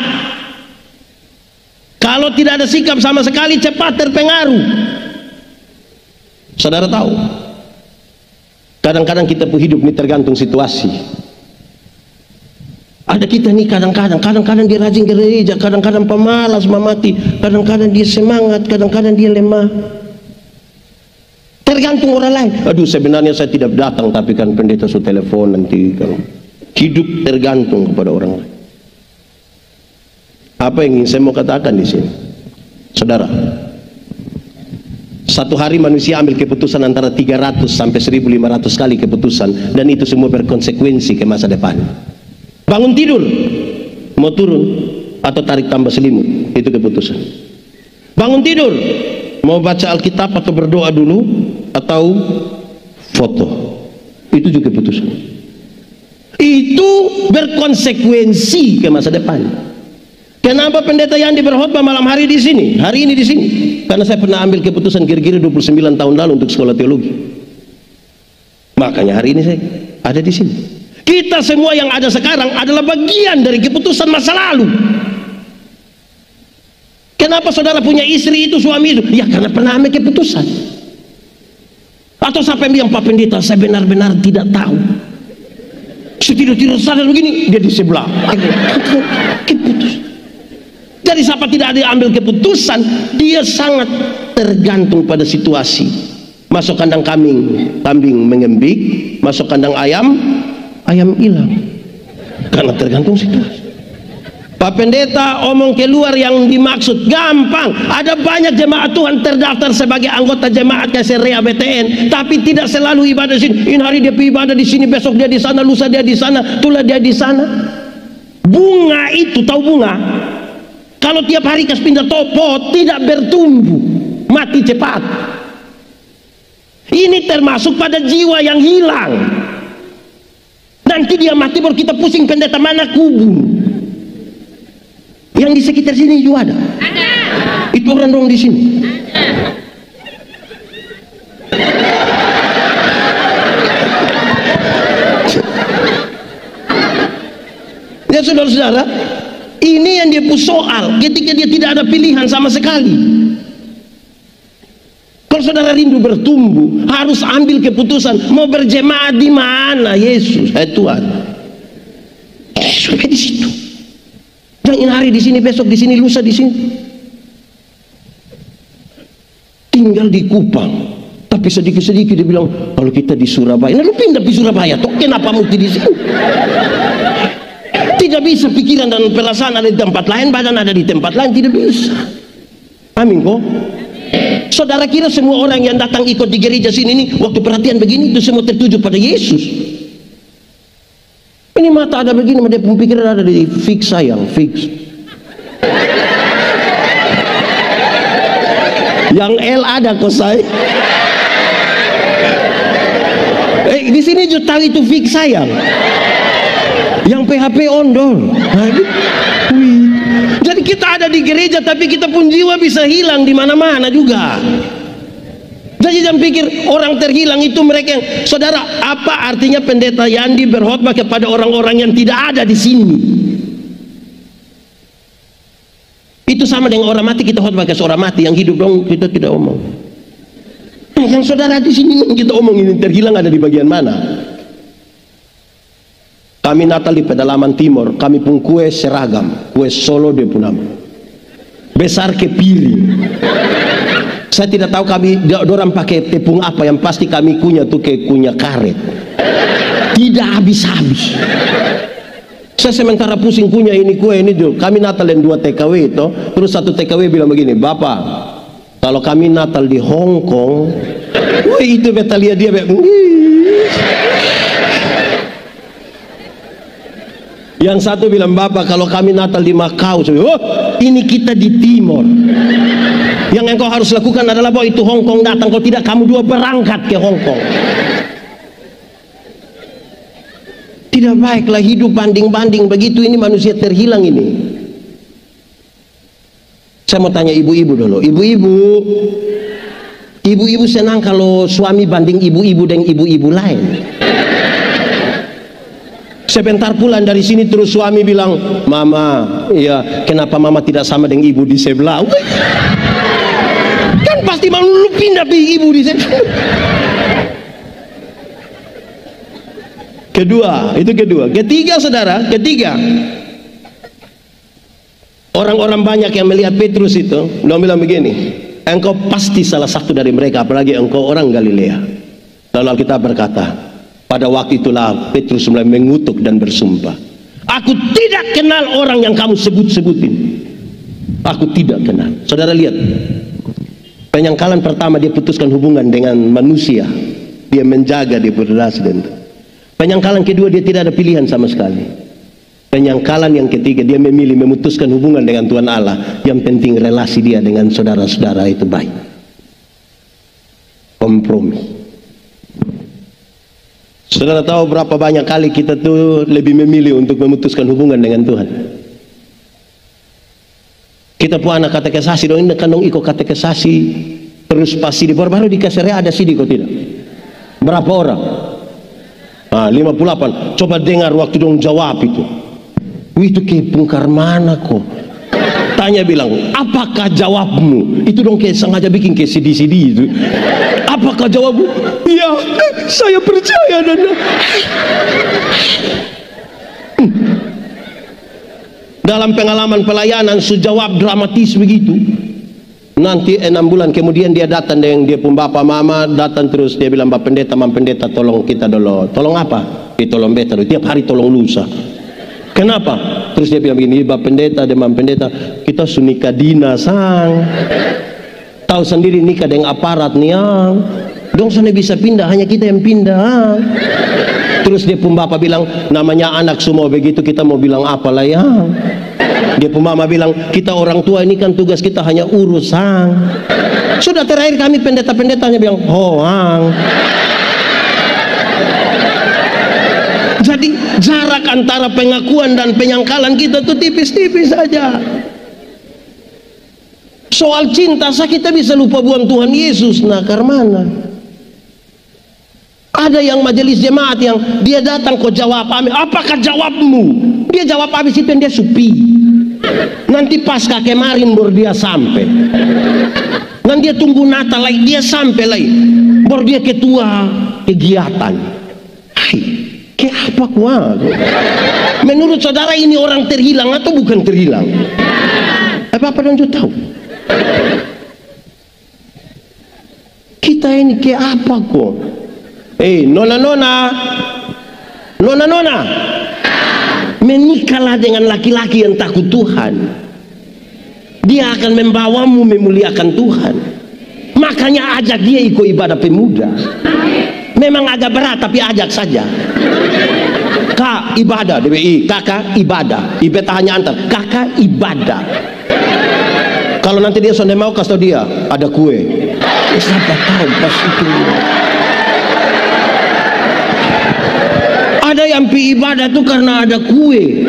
Kalau tidak ada sikap sama sekali, cepat terpengaruh. Saudara tahu, kadang-kadang kita hidup ini tergantung situasi. Ada kita nih kadang-kadang dia rajin ke gereja, kadang-kadang pemalas memati, kadang-kadang dia semangat, kadang-kadang dia lemah. Tergantung orang lain. Aduh, sebenarnya saya tidak datang, tapi kan pendeta suruh telepon nanti. Hidup tergantung kepada orang lain. Apa yang ingin saya mau katakan di sini, saudara? Satu hari manusia ambil keputusan antara 300 sampai 1500 kali keputusan, dan itu semua berkonsekuensi ke masa depan. Bangun tidur, mau turun atau tarik tambah selimut, itu keputusan. Bangun tidur, mau baca Alkitab atau berdoa dulu atau foto, itu juga keputusan. Itu berkonsekuensi ke masa depan. Kenapa pendeta Yandi berkhotbah malam hari di sini, hari ini di sini? Karena saya pernah ambil keputusan kira-kira 29 tahun lalu untuk sekolah teologi. Makanya hari ini saya ada di sini. Kita semua yang ada sekarang adalah bagian dari keputusan masa lalu. Kenapa saudara punya istri itu, suami itu? Ya karena pernah ambil keputusan. Atau sampai bilang, Pak Pendeta, saya benar-benar tidak tahu. Saya tidak sadar begini, dia di sebelah. Keputusan. Jadi siapa tidak ada ambil keputusan, dia sangat tergantung pada situasi. Masuk kandang kambing, kambing mengembik. Masuk kandang ayam, ayam hilang. Karena tergantung situasi. Pak Pendeta omong keluar yang dimaksud gampang. Ada banyak jemaat Tuhan terdaftar sebagai anggota jemaat KSREA BTN, tapi tidak selalu ibadah di sini. Ini hari dia ibadah di sini, besok dia di sana, lusa dia di sana, tula dia di sana. Bunga itu, tahu bunga? Kalau tiap hari kas pindah topot, tidak bertumbuh, mati cepat. Ini termasuk pada jiwa yang hilang. Nanti dia mati baru kita pusing, pendeta mana kubur. Yang di sekitar sini juga ada. Itu orang dong di sini. Ya saudara-saudara, ini yang dia soal ketika dia tidak ada pilihan sama sekali. Kalau saudara rindu bertumbuh, harus ambil keputusan mau berjemaat di mana. Yesus, Tuhan, sampai di situ. Jangan hari di sini, besok di sini, lusa di sini. Tinggal di Kupang, tapi sedikit-sedikit dia bilang, kalau kita di Surabaya, nah lu pindah di Surabaya, toh kenapa mesti di sini? Tidak bisa pikiran dan perasaan ada di tempat lain, badan ada di tempat lain, tidak bisa. Amin kok. Saudara kira semua orang yang datang ikut di gereja sini ini waktu perhatian begini itu semua tertuju pada Yesus? Ini mata ada begini, dia pemikiran ada di fix, sayang, fix. Yang L ada kok saya. Di sini juga itu fix, sayang. Yang PHP ondol. Jadi kita ada di gereja tapi kita pun jiwa bisa hilang di mana-mana juga. Jadi jangan pikir orang terhilang itu mereka yang, saudara, apa artinya pendeta Yandi berkhotbah kepada orang-orang yang tidak ada di sini? Itu sama dengan orang mati, kita khotbah ke orang mati, yang hidup dong kita tidak omong. Yang saudara di sini kita omong, ini terhilang ada di bagian mana? Kami Natal di pedalaman timur, kami pun kue seragam, kue Solo dia pun nama. Besar ke piring. Saya tidak tahu kami dorang pakai tepung apa, yang pasti kami kunyah tuh kayak kunyah karet. Tidak habis-habis. Saya sementara pusing kunyah ini kue ini tuh. Kami Natal yang 2 TKW itu, terus 1 TKW bilang begini, Bapak, kalau kami Natal di Hong Kong, itu beta lihat dia yang satu bilang, Bapak, kalau kami Natal di Macau, oh, ini kita di Timur. Yang engkau harus lakukan adalah bahwa itu Hong Kong datang, kalau tidak kamu dua berangkat ke Hong Kong. Tidak baiklah hidup banding-banding begitu, ini manusia terhilang ini. Saya mau tanya ibu-ibu dulu, ibu-ibu senang kalau suami banding ibu-ibu dengan ibu-ibu lain. Sebentar pulang dari sini terus suami bilang, Mama, ya kenapa Mama tidak sama dengan ibu di sebelah? Kan pasti mau lu pindah ibu di sebelah. Itu kedua. Ketiga, saudara, orang-orang banyak yang melihat Petrus itu, dia bilang begini, engkau pasti salah satu dari mereka, apalagi engkau orang Galilea. Lalu Alkitab berkata, pada waktu itulah Petrus mulai mengutuk dan bersumpah, aku tidak kenal orang yang kamu sebut-sebutin. Aku tidak kenal. Saudara lihat, Penyangkalan pertama, dia putuskan hubungan dengan manusia. Dia menjaga, dia berdasar. Penyangkalan kedua, dia tidak ada pilihan sama sekali. Penyangkalan yang ketiga, dia memilih memutuskan hubungan dengan Tuhan Allah. Yang penting relasi dia dengan saudara-saudara itu baik. Kompromi. Saudara tahu berapa banyak kali kita tuh lebih memilih untuk memutuskan hubungan dengan Tuhan. Kita pun anak katekesasi dong, ini kan dong ikut katekesasi terus pasti di baru di Kaserea ada sidi kok tidak? Berapa orang? 58. Coba dengar waktu dong jawab itu. Itu kayak bongkar mana kok? Tanya bilang, apakah jawabmu? Itu dong kayak sengaja bikin kayak CD-CD itu. Apakah jawabmu? Iya, saya percaya Nana. Dalam pengalaman pelayanan sejawab dramatis begitu. Nanti 6 bulan kemudian dia datang dengan dia pun bapak mama datang terus, dia bilang, Pak Pendeta, Mam Pendeta, tolong kita dulu. Tolong apa? Tolong beta dulu. Tiap hari tolong lusa. Kenapa? Terus dia bilang begini, Pak Pendeta dan Mam Pendeta, kita sunika dinas sang. Tahu sendiri nikah dengan aparat nih yang. Dong sana bisa pindah, hanya kita yang pindah. Terus dia pun bapak bilang, namanya anak semua begitu, kita mau bilang apalah yang. Dia pun mama bilang, kita orang tua ini kan tugas kita hanya urusan. Sudah terakhir kami pendeta-pendetanya bilang, hoang. Jadi jarak antara pengakuan dan penyangkalan kita tuh tipis-tipis saja. Soal cinta kita bisa lupa buang Tuhan Yesus. Nah, karena ada yang majelis jemaat yang dia datang kok jawab, apakah jawabmu? Dia jawab habis itu yang dia supi. Nanti pasca kemarin baru dia sampai. Nanti dia tunggu Natal lagi, dia sampai lagi. Baru dia ketua kegiatan. Hai, kayak apa kuat? Menurut saudara ini orang terhilang atau bukan terhilang? Apa dong tahu? Kita ini kayak apa kok? Nona-nona, menikahlah dengan laki-laki yang takut Tuhan. Dia akan membawamu memuliakan Tuhan. Makanya ajak dia ikut ibadah pemuda. Memang agak berat tapi ajak saja. Kak ibadah DBI, kakak ibadah. Ibeta hanya antar, kakak ibadah. Kalau nanti dia sudah mau kasih tau dia ada kue. Siapa tahu pas itu. Ada yang pi ibadah tuh karena ada kue.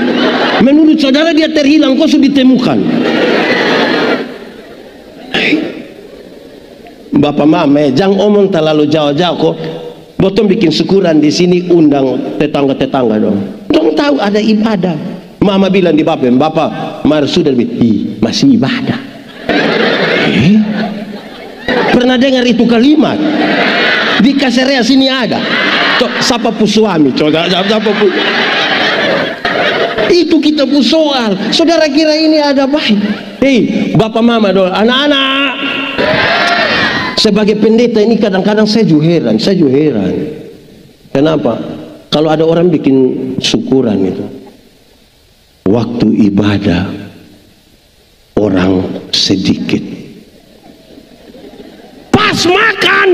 Menurut saudara dia terhilang, kok sudah ditemukan. Bapak mama, jangan omong terlalu jauh-jauh kok. Botong bikin syukuran di sini, undang tetangga-tetangga dong. Dong tahu ada ibadah. Mama bilang di bapak Mar sudah masih ibadah. Pernah dengar itu kalimat? Di Kaserea sini ada. Siapa pu suami? Coba siapa pu? Itu kita pu soal. Saudara kira ini ada baik? Bapak mama dong, anak-anak. Sebagai pendeta ini kadang-kadang saya juga heran. Kenapa? Kalau ada orang bikin syukuran itu, waktu ibadah orang sedikit, pas makan.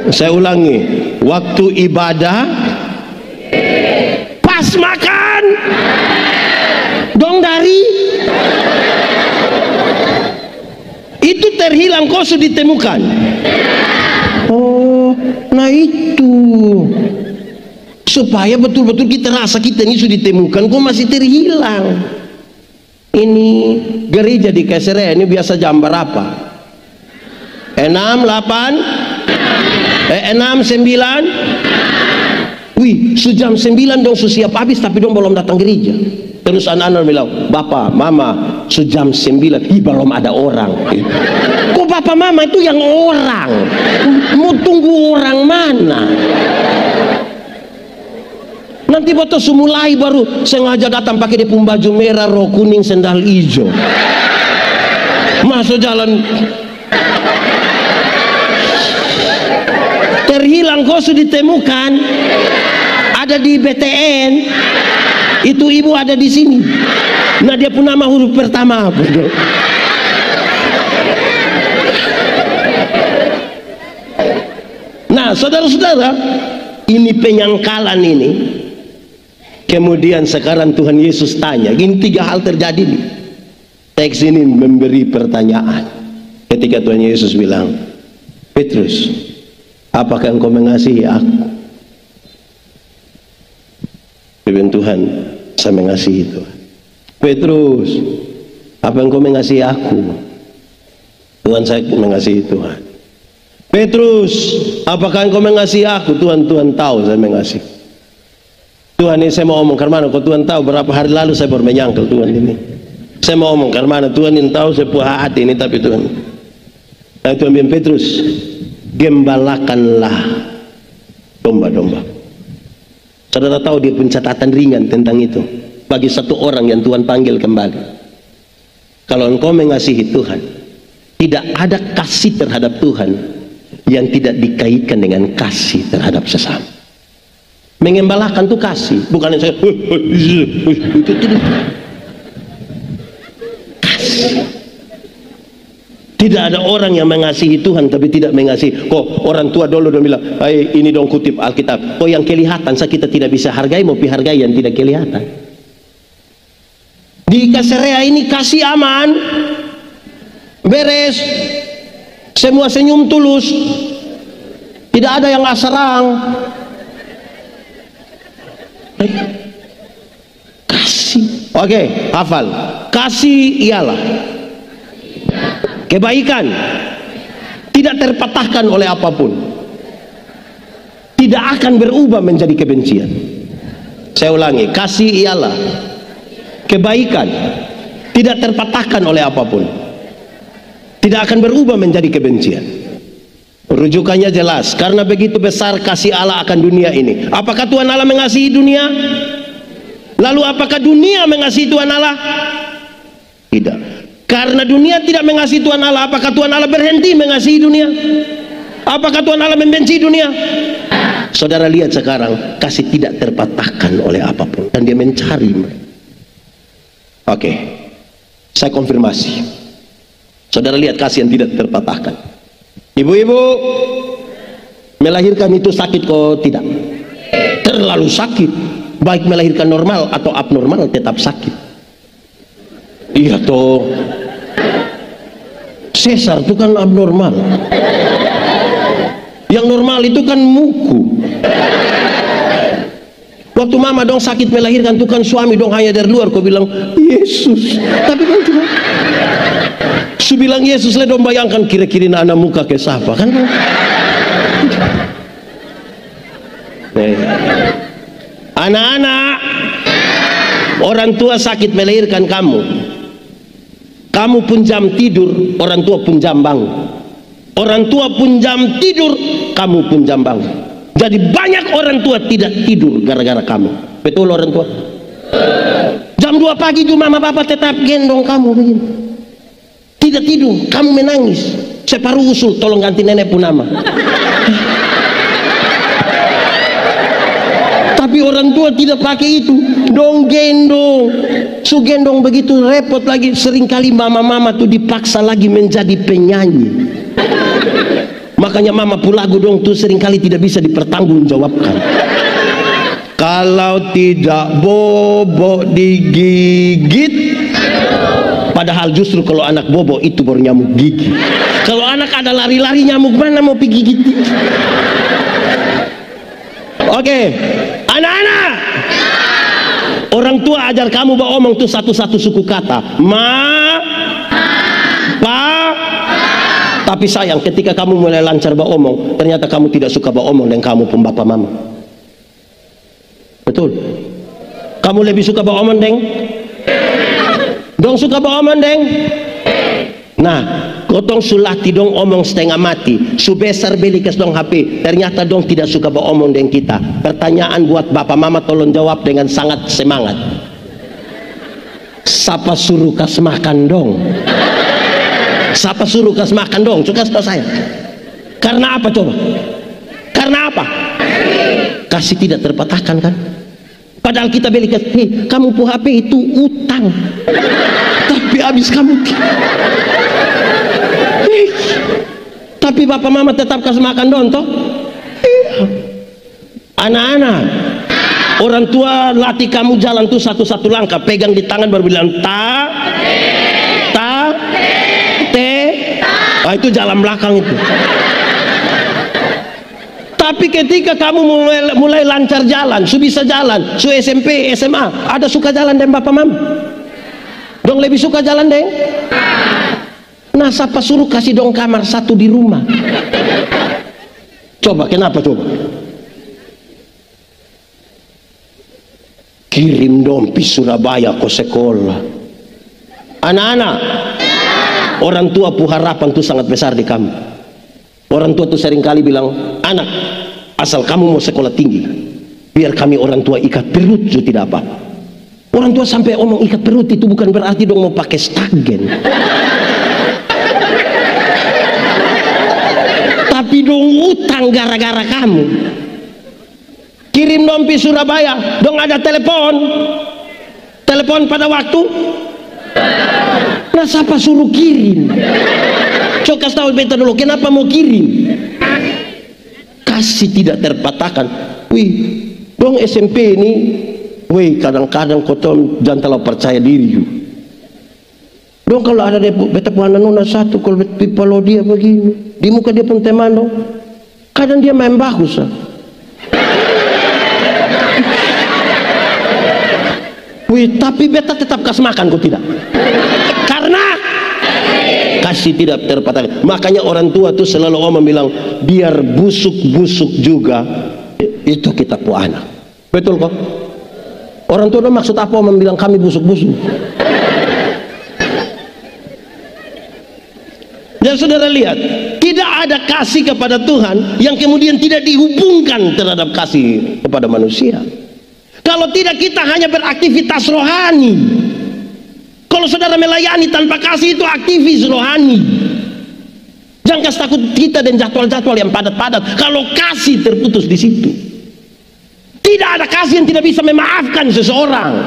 Saya ulangi, waktu ibadah pas makan dong dari itu terhilang kok sudah ditemukan. Oh, nah itu supaya betul-betul kita rasa kita ini sudah ditemukan kok masih terhilang. Ini gereja di Kaserea ini biasa jam berapa? 6, 9. Wih, sejam 9 dong siap habis tapi dong belum datang gereja. Terus anak-anak bilang, Bapak, Mama, sejam 9, belum ada orang. Kok Bapak Mama itu yang orang? Mau tunggu orang mana? Nanti waktu semulai baru sengaja datang pakai dia pun baju merah, rok kuning, sendal hijau. Masuk jalan. Terhilang kok sudah ditemukan. Ada di BTN. Itu ibu ada di sini. Nah, dia pun nama huruf pertama apa? Nah, saudara-saudara, ini penyangkalan ini. Kemudian sekarang Tuhan Yesus tanya, ini 3 hal terjadi nih. Teks ini memberi pertanyaan. Ketika Tuhan Yesus bilang, Petrus, apakah engkau mengasihi aku? Firman Tuhan, saya mengasihi Tuhan. Petrus, apa engkau mengasihi aku? Tuhan, saya mengasihi Tuhan. Petrus, apakah engkau mengasihi aku? Tuhan tahu saya mengasihi. Tuhan, ini saya mau omong karena mana? Kau Tuhan tahu berapa hari lalu saya baru menyangkal Tuhan ini. Saya mau omong karena mana? Tuhan ini tahu saya puas hati ini, tapi Tuhan. Nah, Tuhan bilang, Petrus, gembalakanlah domba-domba. Saudara tahu dia pencatatan ringan tentang itu bagi satu orang yang Tuhan panggil kembali. Kalau engkau mengasihi Tuhan, tidak ada kasih terhadap Tuhan yang tidak dikaitkan dengan kasih terhadap sesama. Mengembalakan itu kasih, bukan yang saya itu kasih. Tidak ada orang yang mengasihi Tuhan tapi tidak mengasihi. Kok orang tua dulu bilang, ini dong kutip Alkitab. Kok yang kelihatan kita tidak bisa hargai, mau hargai yang tidak kelihatan. Di Kaisarea ini kasih aman, beres, semua senyum tulus, tidak ada yang asarang. Kasih. Oke, hafal. Kasih ialah kebaikan, tidak terpatahkan oleh apapun, tidak akan berubah menjadi kebencian. Saya ulangi, kasih ialah kebaikan, tidak terpatahkan oleh apapun, tidak akan berubah menjadi kebencian. Rujukannya jelas, karena begitu besar kasih Allah akan dunia ini. Apakah Tuhan Allah mengasihi dunia? Lalu apakah dunia mengasihi Tuhan Allah? Tidak. Karena dunia tidak mengasihi Tuhan Allah, apakah Tuhan Allah berhenti mengasihi dunia? Apakah Tuhan Allah membenci dunia? Saudara lihat sekarang, kasih tidak terpatahkan oleh apapun, dan dia mencari mereka. Oke, saya konfirmasi. Saudara lihat kasih yang tidak terpatahkan. Ibu-ibu, melahirkan itu sakit kok? Tidak. Terlalu sakit. Baik melahirkan normal atau abnormal tetap sakit. Iya toh. Sesar itu kan abnormal. Yang normal itu kan muku. Waktu mama dong sakit melahirkan itu kan suami dong hanya dari luar. Kau bilang Yesus, tapi kan cuma su bilang Yesus, le dong bayangkan kira-kira anak muka ke siapa kan? Anak-anak, orang tua sakit melahirkan kamu. Kamu pun jam tidur, orang tua pun jam bangun. Orang tua pun jam tidur, kamu pun jam bangun. Jadi banyak orang tua tidak tidur gara-gara kamu. Betul orang tua? Jam 2 pagi itu mama papa tetap gendong kamu begini. Tidak tidur, kamu menangis. Separuh usul, tolong ganti nenek pun nama. Tapi orang tua tidak pakai itu, dong gendong. Su gendong begitu repot lagi. Seringkali mama-mama tuh dipaksa lagi menjadi penyanyi. Makanya mama pulagu dong tuh seringkali tidak bisa dipertanggungjawabkan. Kalau tidak bobo digigit, padahal justru kalau anak bobo itu baru nyamuk gigi. Kalau anak ada lari-lari nyamuk mana mau pergi gigi. Oke, anak-anak, orang tua ajar kamu omong tuh satu-satu suku kata. Ma, pa. Tapi sayang ketika kamu mulai lancar omong, ternyata kamu tidak suka omong dan kamu pun bapak mama. Betul? Kamu lebih suka omong deng? Dong suka omong deng? Nah, gotong sulati dong omong setengah mati, subesar beli kes dong HP, ternyata dong tidak suka omong deng kita. Pertanyaan buat bapak mama tolong jawab dengan sangat semangat. Siapa suruh kas makan dong? Siapa suruh kas makan dong? Coba kasih tahu saya. Karena apa coba? Karena apa? Kasih tidak terpatahkan kan? Padahal kita belikan, hei, kamu pu HP itu utang. Tapi habis kamu. Tapi bapak mama tetap kasih makan dong toh. Anak-anak, orang tua latih kamu jalan tuh satu-satu langkah, pegang di tangan baru bilang ta, te. Ah, itu jalan belakang itu. Tapi ketika kamu mulai lancar jalan, su bisa jalan, su SMP, SMA, ada suka jalan dengan bapak mama? Dong lebih suka jalan deng? Nah, siapa suruh kasih dong kamar satu di rumah? Coba, kenapa coba? Kirim dong pi Surabaya ke sekolah. Anak-anak, orang tua pu harapan tuh sangat besar di kamu. Orang tua tuh seringkali bilang, anak, asal kamu mau sekolah tinggi, biar kami orang tua ikat perut itu tidak apa. Orang tua sampai omong ikat perut itu bukan berarti dong mau pakai stagen. Tapi dong utang gara-gara kamu. Kirim dong pi Surabaya, dong ada telepon pada waktu. Nah, siapa suruh kirim? Coba kasih tahu beta dulu, kenapa mau kirim? Kasih tidak terpatahkan. Wih, dong SMP ini, wih, kadang-kadang kau jangan terlalu percaya diri. Dong kalau ada beta puana nona satu, kalau dia begini, di muka dia pun teman dong. Kadang dia main bagus. Wih, tapi beta tetap kasih makan kok tidak? Karena kasih tidak terpatahkan. Makanya orang tua tuh selalu omong bilang, biar busuk-busuk juga itu kita pu anak. Betul kok? Orang tua maksud apa omong bilang kami busuk-busuk? Dan saudara lihat, tidak ada kasih kepada Tuhan yang kemudian tidak dihubungkan terhadap kasih kepada manusia. Kalau tidak, kita hanya beraktivitas rohani. Kalau saudara melayani tanpa kasih, itu aktivis rohani. Jangan kasih takut kita dan jadwal-jadwal yang padat-padat kalau kasih terputus di situ. Tidak ada kasih yang tidak bisa memaafkan seseorang.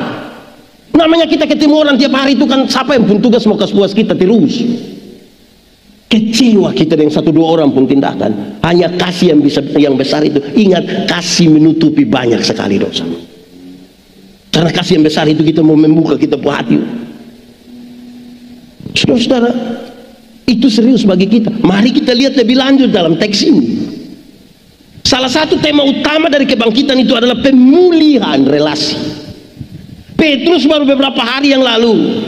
Namanya kita ketemu orang tiap hari itu kan, siapa yang pun tugas mau puas kita terus. Kecewa kita dengan satu dua orang pun tindakan. Hanya kasih yang besar itu. Ingat, kasih menutupi banyak sekali dosa. Karena kasih yang besar itu kita mau membuka kita punya hati. Saudara-saudara, itu serius bagi kita. Mari kita lihat lebih lanjut dalam teks ini. Salah satu tema utama dari kebangkitan itu adalah pemulihan relasi. Petrus baru beberapa hari yang lalu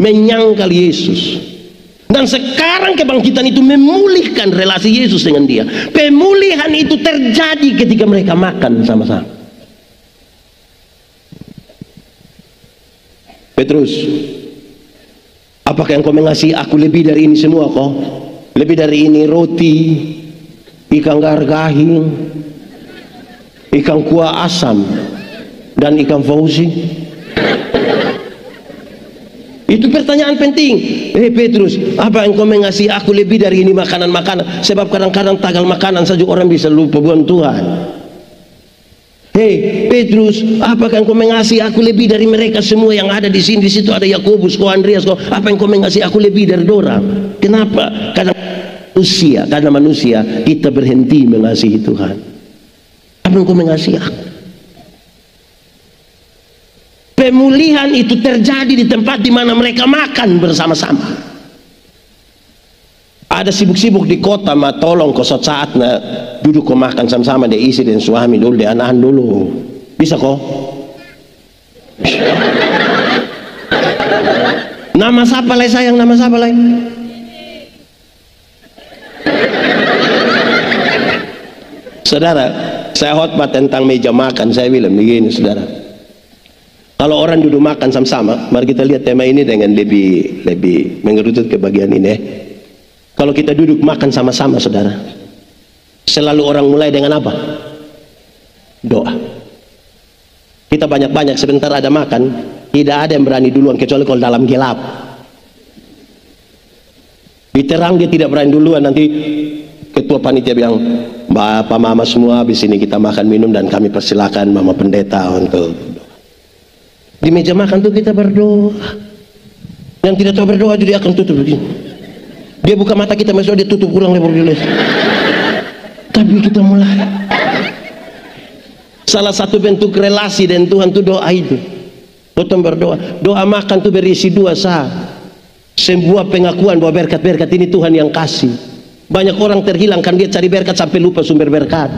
menyangkal Yesus. Dan sekarang kebangkitan itu memulihkan relasi Yesus dengan dia. Pemulihan itu terjadi ketika mereka makan sama-sama. Petrus, apakah engkau mengasihi aku lebih dari ini semua kok? Lebih dari ini roti, ikan gargahing, ikan kuah asam, dan ikan fauzi? Itu pertanyaan penting. Petrus, apa engkau mengasihi aku lebih dari ini makanan-makanan? Sebab kadang-kadang tagal makanan saja orang bisa lupa bukan Tuhan. Hei Petrus, apakah engkau mengasihi aku lebih dari mereka semua yang ada di sini? Di situ ada Yakobus, kau Andreas, kau. Apa engkau mengasihi aku lebih dari dorang? Kenapa? Karena manusia kita berhenti mengasihi Tuhan. Apa engkau mengasihi aku? Pemulihan itu terjadi di tempat di mana mereka makan bersama-sama. Ada sibuk-sibuk di kota, ma tolong kau saatnya duduk kau makan sama-sama deh, isi dan suami dulu, deh anak dulu. Bisa kok? Nama siapa lagi sayang? Nama siapa lagi? Saudara, saya khotbah tentang meja makan. Saya bilang begini, saudara. Kalau orang duduk makan sama-sama, mari kita lihat tema ini dengan lebih mengerucut ke bagian ini. Kalau kita duduk makan sama-sama, saudara, selalu orang mulai dengan apa? Doa. Kita banyak-banyak sebentar ada makan, tidak ada yang berani duluan kecuali kalau dalam gelap. Di terang dia tidak berani duluan, nanti ketua panitia bilang, Bapak Mama semua habis ini kita makan minum dan kami persilakan Mama Pendeta untuk Di meja makan tuh kita berdoa. Yang tidak tahu berdoa jadi akan tutup begini. Dia buka mata kita masuk, dia tutup ulang lebar dia. Tapi kita mulai. Salah satu bentuk relasi dengan Tuhan itu doa itu. Potong berdoa. Doa makan tuh berisi dua sah. Sebuah pengakuan bahwa berkat-berkat ini Tuhan yang kasih. Banyak orang terhilang kan dia cari berkat sampai lupa sumber berkat.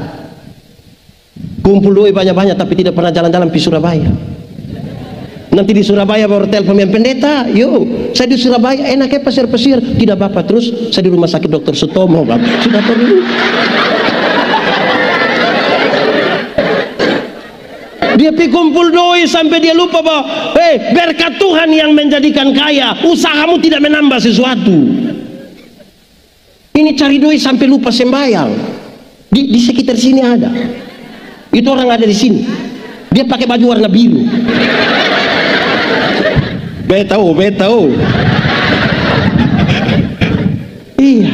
Kumpul duit banyak-banyak tapi tidak pernah jalan-jalan di Surabaya. Nanti di Surabaya baru telepon pendeta, yuk saya di Surabaya enaknya pasir-pasir. Tidak apa-apa, terus saya di rumah sakit Dr. Sutomo bang. Sudah perlu. Dia pergi kumpul doi sampai dia lupa bahwa berkat Tuhan yang menjadikan kaya. Usahamu tidak menambah sesuatu. Ini cari doi sampai lupa sembahyang. Di sekitar sini ada. Itu orang ada di sini. Dia pakai baju warna biru. Tahu. Iya.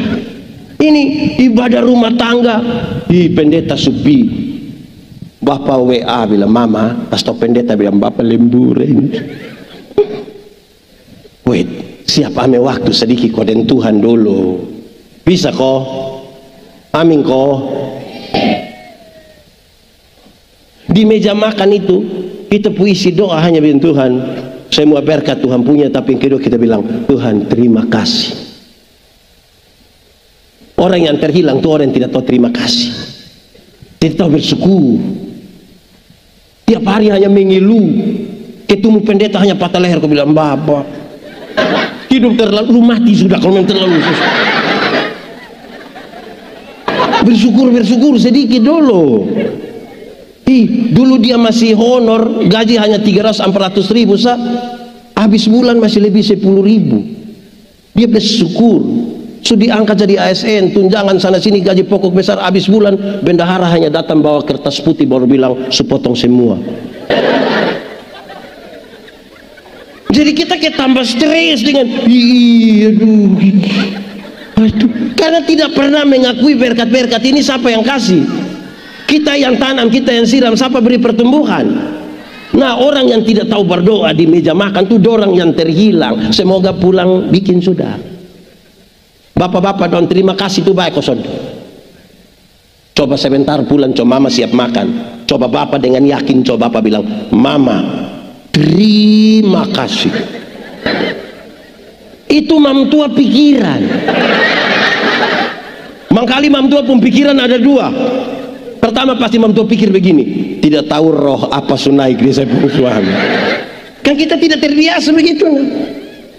Ini ibadah rumah tangga. Pendeta Supi. Bapak WA bilang mama, pastor pendeta bilang bapak lemburen. Wait, siap ame waktu sedikit kau dan Tuhan dulu. Bisa kok? Amin kok. Di meja makan itu kita puisi doa hanya dengan Tuhan. Semua berkat Tuhan punya, tapi yang kedua kita bilang Tuhan terima kasih. Orang yang terhilang itu orang yang tidak tahu terima kasih, tidak tahu bersyukur. Tiap hari hanya mengeluh. Ketemu pendeta hanya patah leher. Kau bilang bapak hidup terlalu mati sudah kalau memang terlalu susah. Bersyukur sedikit dulu. Dulu dia masih honor, gaji hanya 300-400 ribu sah. Habis bulan masih lebih 10 ribu. Dia bersyukur. Sudah diangkat jadi ASN, tunjangan sana sini, gaji pokok besar. Habis bulan bendahara hanya datang bawa kertas putih baru bilang sepotong semua. Jadi kita tambah stres dengan aduh, karena tidak pernah mengakui berkat-berkat ini. Siapa yang kasih? Kita yang tanam, kita yang siram. Siapa beri pertumbuhan? Nah, orang yang tidak tahu berdoa di meja makan itu orang yang terhilang. Semoga pulang bikin sudah. Bapak-bapak don terima kasih itu baik kosong. Coba sebentar pulang, coba mama siap makan. Coba bapak dengan yakin, coba bapak bilang mama terima kasih. Itu mam tua pikiran. Mangkali mam tua pun pikiran ada dua. Pertama pasti mam tua pikir begini, tidak tahu roh apa sunaik di saya pun suami. Kan kita tidak terbiasa begitu.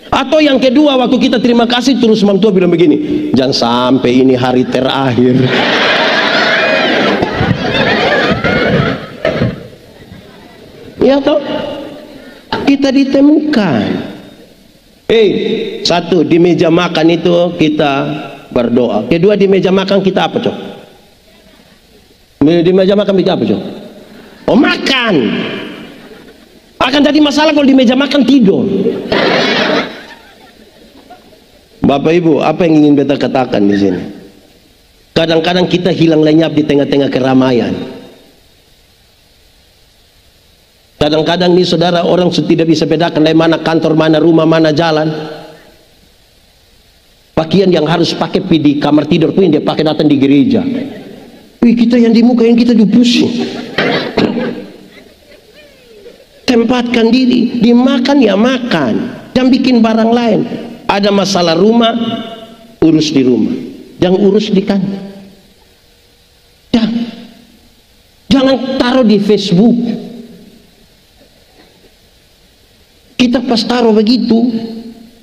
Atau yang kedua, waktu kita terima kasih terus mam tua bilang begini, jangan sampai ini hari terakhir. Ya toh, kita ditemukan. Satu, di meja makan itu kita berdoa. Kedua, di meja makan kita apa coba? Di meja makan kita apa coba? Oh, makan. Akan jadi masalah kalau di meja makan tidur. Bapak Ibu, apa yang ingin beta katakan di sini? Kadang-kadang kita hilang lenyap di tengah-tengah keramaian. Kadang-kadang nih saudara, orang tidak bisa bedakan mana kantor, mana rumah, mana jalan. Pakaian yang harus pakai di kamar tidur pun dia pakai datang di gereja. Kita yang di muka yang kita dipusing. Tempatkan diri, dimakan ya makan, jangan bikin barang lain. Ada masalah rumah, urus di rumah, jangan urus di kantor. Jangan taruh di Facebook. Kita pas taruh begitu,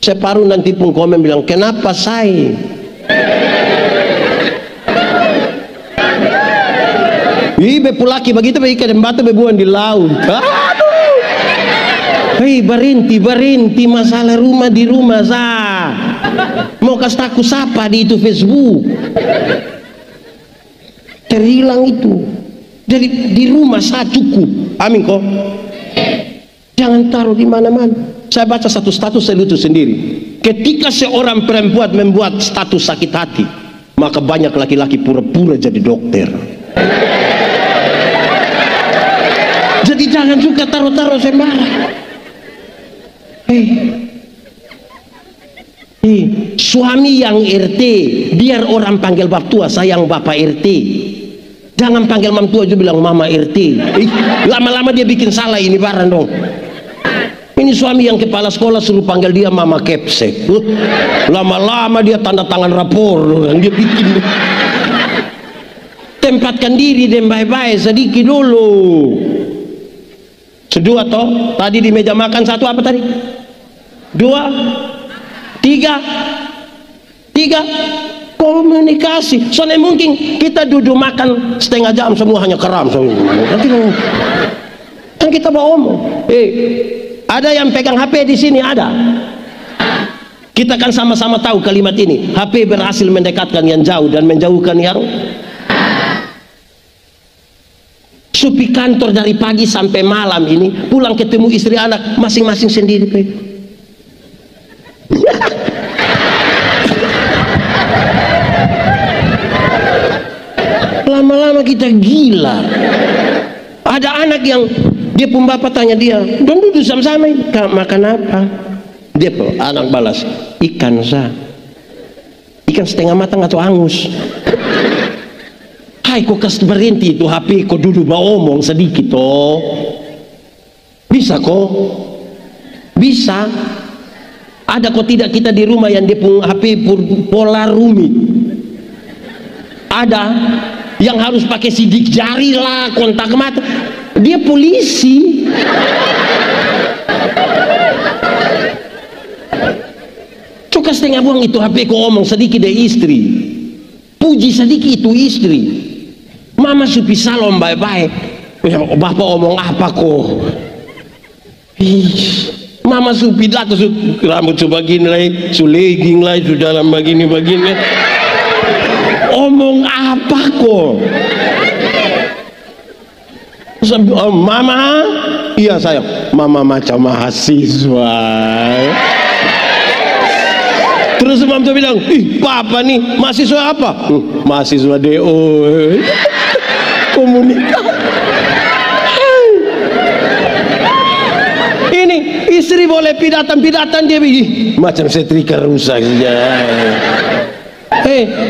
separuh nanti pun komen bilang kenapa saya? Bepulaki begitu begitu dan batu bebuan di laut. Berhenti masalah rumah di rumah sah. Mau kasih aku sapa di itu Facebook. Terhilang itu. Jadi di rumah sah cukup. Amin kok. Jangan taruh di mana-mana. Saya baca satu status saya lucu sendiri. Ketika seorang perempuan membuat status sakit hati, maka banyak laki-laki pura-pura jadi dokter. Jadi jangan suka taruh-taruh sembarang. Suami yang RT, biar orang panggil bab tua, sayang bapak RT. Jangan panggil mam tua juga bilang mama RT. Lama-lama dia bikin salah ini barang dong. Ini suami yang kepala sekolah suruh panggil dia mama kepsek. Lama-lama dia tanda tangan rapor yang dia bikin. Tempatkan diri dan baik-baik sedikit dulu. Sedua toh, tadi di meja makan satu apa tadi? Dua, tiga komunikasi. Soalnya mungkin kita duduk makan setengah jam semua hanya keram. Kan kita bawa omong. Ada yang pegang HP di sini ada. Kita kan sama-sama tahu kalimat ini. HP berhasil mendekatkan yang jauh dan menjauhkan yang. Supi kantor dari pagi sampai malam ini, pulang ketemu istri anak masing-masing sendiri. Lama-lama kita gila. Ada anak yang dia pun bapak tanya dia, "Don duduk sama-sama makan apa?" Dia pun anak balas, "Ikan sah. Ikan setengah matang atau angus?" Hai, kok kas berhenti itu HP, kok duduk bawa omong sedikit toh. Bisa kok. Bisa. Ada kok tidak kita di rumah yang dia pun HP pola rumit. Ada yang harus pakai sidik jari lah, kontak mata. Dia polisi. Coba setengah buang itu HP kok omong sedikit deh istri. Puji sedikit itu istri. Mama supi salom baik-baik. Bapak omong apa kok? Mama supi datang rambut sebagini lah, suleging lah, sudah dalam begini-begini. Omong apa kok? Mama, iya sayang. Mama macam mahasiswa. Terus mam tuh bilang, papa nih mahasiswa apa? Mahasiswa DO. Komunikasi. Ini istri boleh pidatan dia begini macam setrika rusak saja.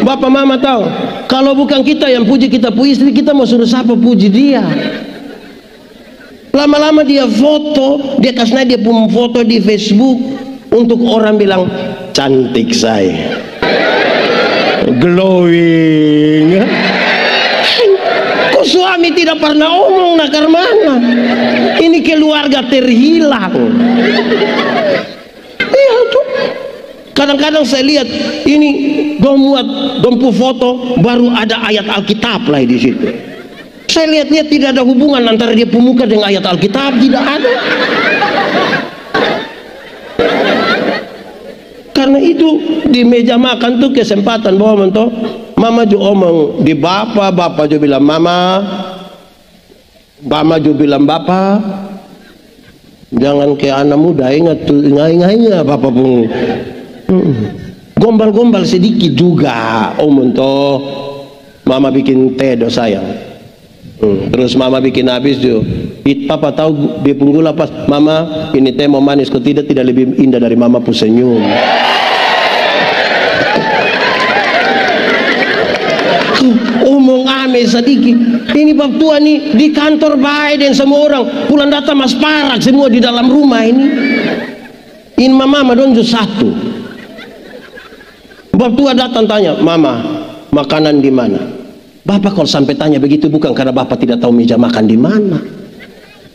Bapak mama tahu, kalau bukan kita yang puji kita puji istri, kita mau suruh siapa puji dia? Lama-lama dia foto, dia kasih dia pun foto di Facebook untuk orang bilang cantik saya, glowing. Kok suami tidak pernah omong nakar mana? Ini keluarga terhilang. Iya tuh. Kadang-kadang saya lihat ini dompu foto baru ada ayat Alkitab lah di situ. Saya lihat tidak ada hubungan antara dia pemuka dengan ayat Alkitab, tidak ada. Karena itu di meja makan tuh kesempatan bahwa mentok mama juga omong di bapak juga bilang mama juga bilang bapak, jangan kayak anak muda, ingat tuh ingat bapak pun gombal-gombal sedikit juga omong toh. Mama bikin teh do sayang, terus mama bikin habis tuh. Papa tahu dia pun gula pas, mama ini teh mau manis, kok tidak lebih indah dari mama pun senyum. Omong ame sedikit. Ini bab tua nih di kantor baik dan semua orang pulang datang mas parak semua di dalam rumah ini. Ini mama donjo satu. Bab tua datang tanya, mama makanan di mana? Bapak kalau sampai tanya begitu bukan karena bapak tidak tahu meja makan di mana.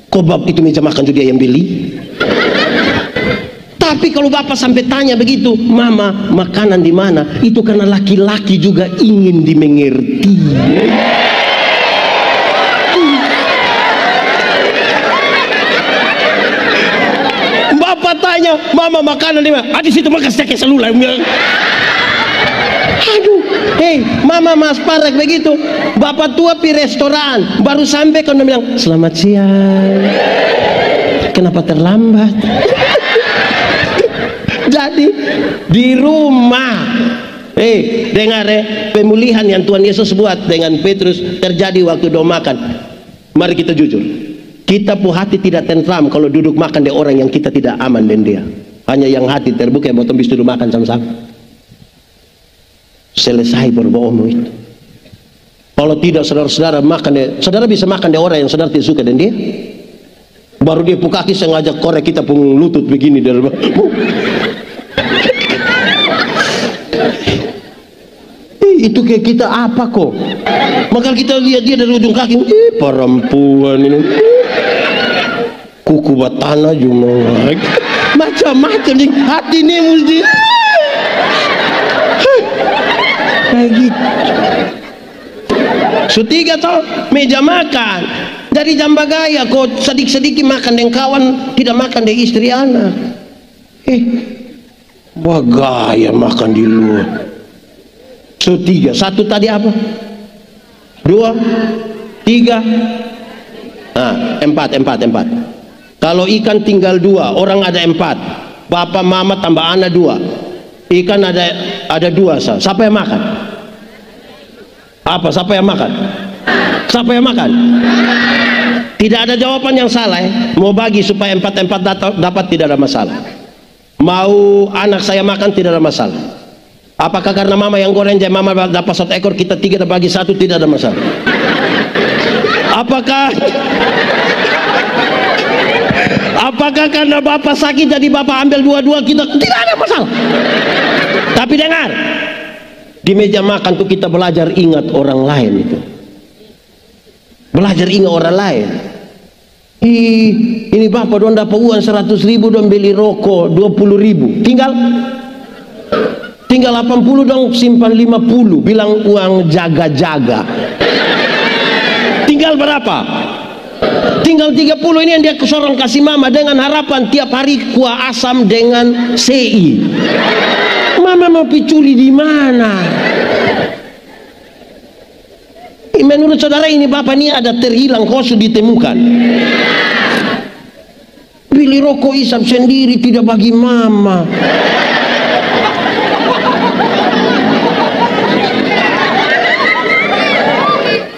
Kok bab itu meja makan juga yang beli? Tapi kalau bapak sampai tanya begitu, mama makanan di mana? Itu karena laki-laki juga ingin dimengerti. Bapak tanya, mama makanan di mana? Di situ makan pakai seluler. Aduh, mama mas parak begitu. Bapak tua pi restoran, baru sampai kan bilang selamat siang. Kenapa terlambat? Jadi di rumah dengar pemulihan yang Tuhan Yesus buat dengan Petrus terjadi waktu doa makan. Mari kita jujur, Kita pun hati tidak tentram kalau duduk makan dengan orang yang kita tidak aman dengan dia. Hanya yang hati terbuka yang mau bisa duduk makan sama-sama. Selesai berbohong itu. Kalau tidak saudara-saudara makan, saudara bisa makan dengan orang yang saudara tidak suka dengan dia. Baru dia pun kaki sengaja korek kita pun lutut begini dari itu kayak kita apa kok? Maka kita lihat dia dari ujung kaki, perempuan ini, kuku batana cuma macam-macam nih hati ini mesti kayak gitu. Setiga toh meja makan dari jam bagaya kok sedikit-sedikit makan dengan kawan, tidak makan dengan istri anak. Bagaya makan di luar. So, 3, 1 tadi apa? 2, 3, 4. Kalau ikan tinggal 2, orang ada 4, bapak mama tambah anak 2, ikan ada 2. Siapa yang makan? Apa? Siapa yang makan? Siapa yang makan? Tidak ada jawaban yang salah. Mau bagi supaya 4 dapat, tidak ada masalah. Mau anak saya makan, tidak ada masalah. Apakah karena mama yang goreng jadi mama dapat 1 ekor, kita 3 dan bagi 1, tidak ada masalah? Apakah karena bapak sakit jadi bapak ambil 2-2, kita tidak ada masalah? Tapi dengar, di meja makan tuh kita belajar ingat orang lain itu. Belajar ingat orang lain. Ini bapak don dapat uang 100.000 don beli rokok 20.000, tinggal 80 dong, simpan 50, bilang uang jaga-jaga. Tinggal berapa? Tinggal 30. Ini yang dia kesorong kasih mama dengan harapan tiap hari kuah asam dengan CI. Mama mau piculi di mana? Menurut saudara ini bapak ini ada terhilang, khusus ditemukan. Beli rokok isap sendiri, tidak bagi mama.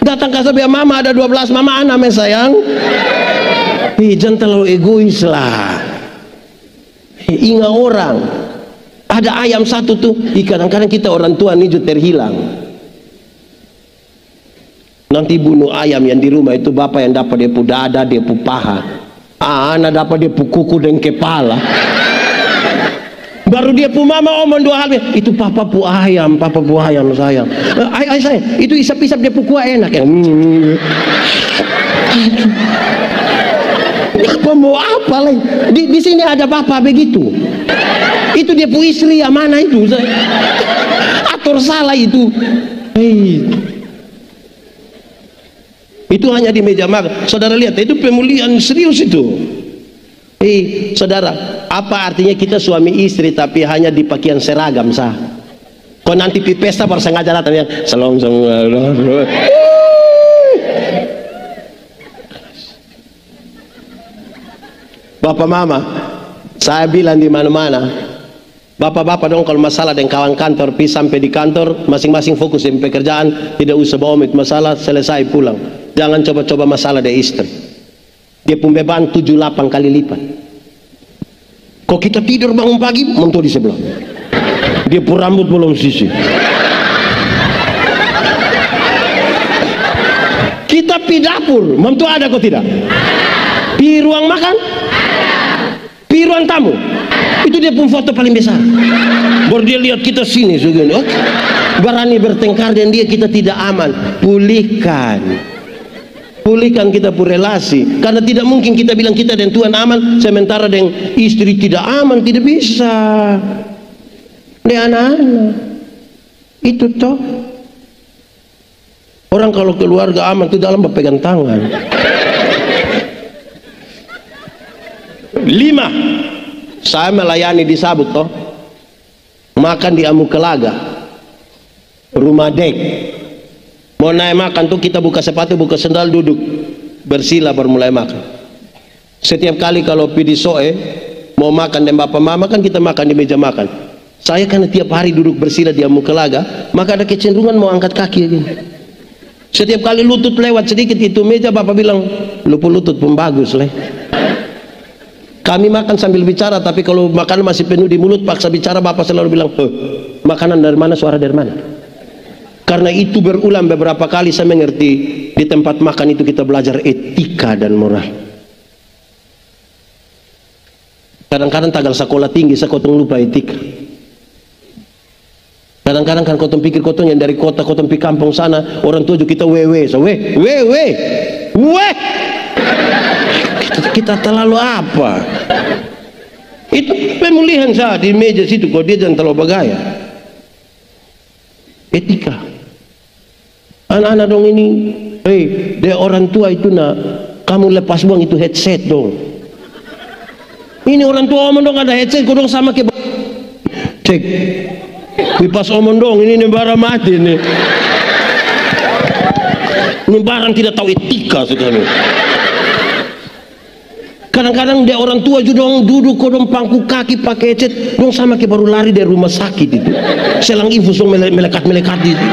Datang ke sebelah mama ada 12, mama anak sayang. Jangan terlalu egois lah. Ingat orang. Ada ayam 1 tuh, kadang-kadang kita orang tua ini juga terhilang. Nanti bunuh ayam yang di rumah itu bapak yang dapat dia pu dada, dia pu paha. Anak dapat dia pu kuku dan kepala. Baru dia pu mama omong 2 hal, itu papa pu ayam sayang. Ay sayang, itu isap-isap dia pu kuah enak ya. Apa mau apa lagi? Di sini ada bapak begitu. Itu dia pu istri ya, mana itu? Atur salah itu. Itu hanya di meja makan. Saudara lihat, itu pemulihan serius itu. Saudara, apa artinya kita suami istri tapi hanya di pakaian seragam sah? Kau nanti pi pesta baru sengaja datang yang selong. Bapak mama, saya bilang di mana-mana, bapak-bapak dong kalau masalah dengan kawan kantor, pi sampai di kantor masing-masing fokus dengan pekerjaan, tidak usah bawa masalah, selesai pulang. Jangan coba-coba masalah dari istri. Dia pun beban 7-8 kali lipat. Kok kita tidur bangun pagi, mentok di sebelah. Dia pun rambut belum sisir. Kita pi dapur, mentok ada kok tidak? Pi ruang makan? Pi ruang tamu? Itu dia pun foto paling besar. Baru dia lihat kita sini, segini. Okay. Berani bertengkar dan dia, kita tidak aman. Pulihkan kita pun relasi, karena tidak mungkin kita bilang kita dan Tuhan aman sementara dengan istri tidak aman, tidak bisa. Dengan anak-anak itu toh orang kalau keluarga aman itu dalam berpegang tangan. 5, saya melayani di Sabut toh, makan di Amukelaga, rumah dek. Mau naik makan tuh kita buka sepatu, buka sendal, duduk bersila baru mulai makan. Setiap kali kalau pidi soe mau makan dan bapak mama kan kita makan di meja makan. Saya karena tiap hari duduk bersila di Amukelaga, maka ada kecenderungan mau angkat kaki gini. Setiap kali lutut lewat sedikit itu meja, bapak bilang, lupa lutut pun bagus leh. Kami makan sambil bicara, tapi kalau makanan masih penuh di mulut paksa bicara, bapak selalu bilang, makanan dari mana, suara dari mana? Karena itu berulang beberapa kali saya mengerti, di tempat makan itu kita belajar etika dan moral. Kadang-kadang tagal sekolah tinggi saya kotong lupa etika. Kadang-kadang kan kotong pikir kotong yang dari kota, kotong pi kampung sana, orang tua juga kita wewe, so we. Kita terlalu apa? Itu pemulihan saya di meja situ, kok dia jangan terlalu bergaya. Etika. Anak-anak dong ini, dia orang tua itu nak, kamu lepas buang itu headset dong. Ini orang tua omong dong ada headset, kau dong sama ke cek. Pas omong dong, ini bara mati nih. Ini barang tidak tahu etika sekali. Kadang-kadang dia orang tua juga duduk kodong pangku kaki pakai headset, dong sama ke baru lari dari rumah sakit itu. Selang infus dong melekat-melekat itu.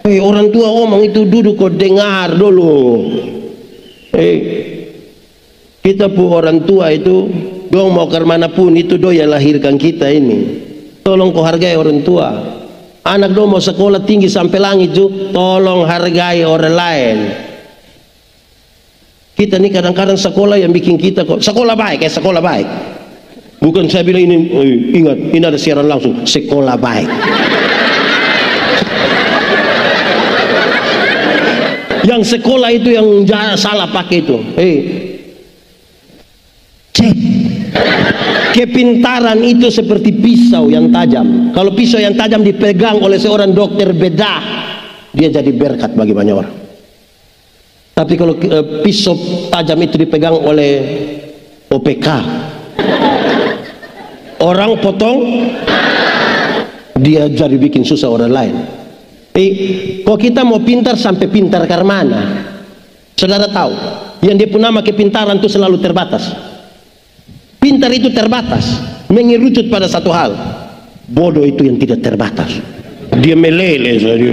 Orang tua omong itu duduk kok dengar dulu. Kita pun orang tua itu, dong mau ke manapun itu do yang lahirkan kita ini. Tolong kau hargai orang tua. Anak dong mau sekolah tinggi sampai langit itu, tolong hargai orang lain. Kita nih kadang-kadang sekolah yang bikin kita kok sekolah baik, sekolah baik. Bukan saya bilang ini, ingat ini ada siaran langsung, sekolah baik. Yang sekolah itu yang salah pakai itu. Cek. Kepintaran itu seperti pisau yang tajam. Kalau pisau yang tajam dipegang oleh seorang dokter bedah, dia jadi berkat bagi banyak orang. Tapi kalau pisau tajam itu dipegang oleh OPK, orang potong, dia jadi bikin susah orang lain. Kok kita mau pintar sampai pintar ke mana? Saudara tahu, yang dia punya nama kepintaran itu selalu terbatas. Pintar itu terbatas, mengerucut pada satu hal. Bodoh itu yang tidak terbatas. Dia meleleh saja.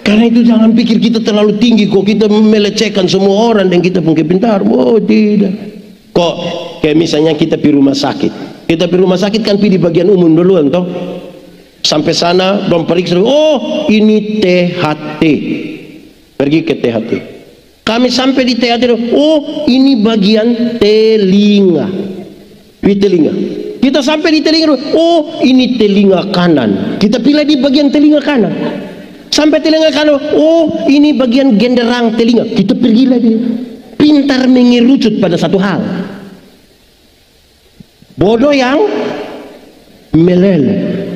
Karena itu jangan pikir kita terlalu tinggi kok kita melecehkan semua orang dan kita pun kepintar. Oh tidak. Kok kayak misalnya kita pergi rumah sakit. Kita pergi rumah sakit kan pergi di bagian umum duluan toh. Sampai sana dong periksa. Oh ini THT. Pergi ke THT. Kami sampai di THT. Oh ini bagian telinga. Di telinga. Kita sampai di telinga. Oh ini telinga kanan. Kita pilih di bagian telinga kanan. Sampai telinga kanan. Oh ini bagian genderang telinga. Kita pergi lagi. Pintar mengerucut pada satu hal. Bodoh yang meleleh.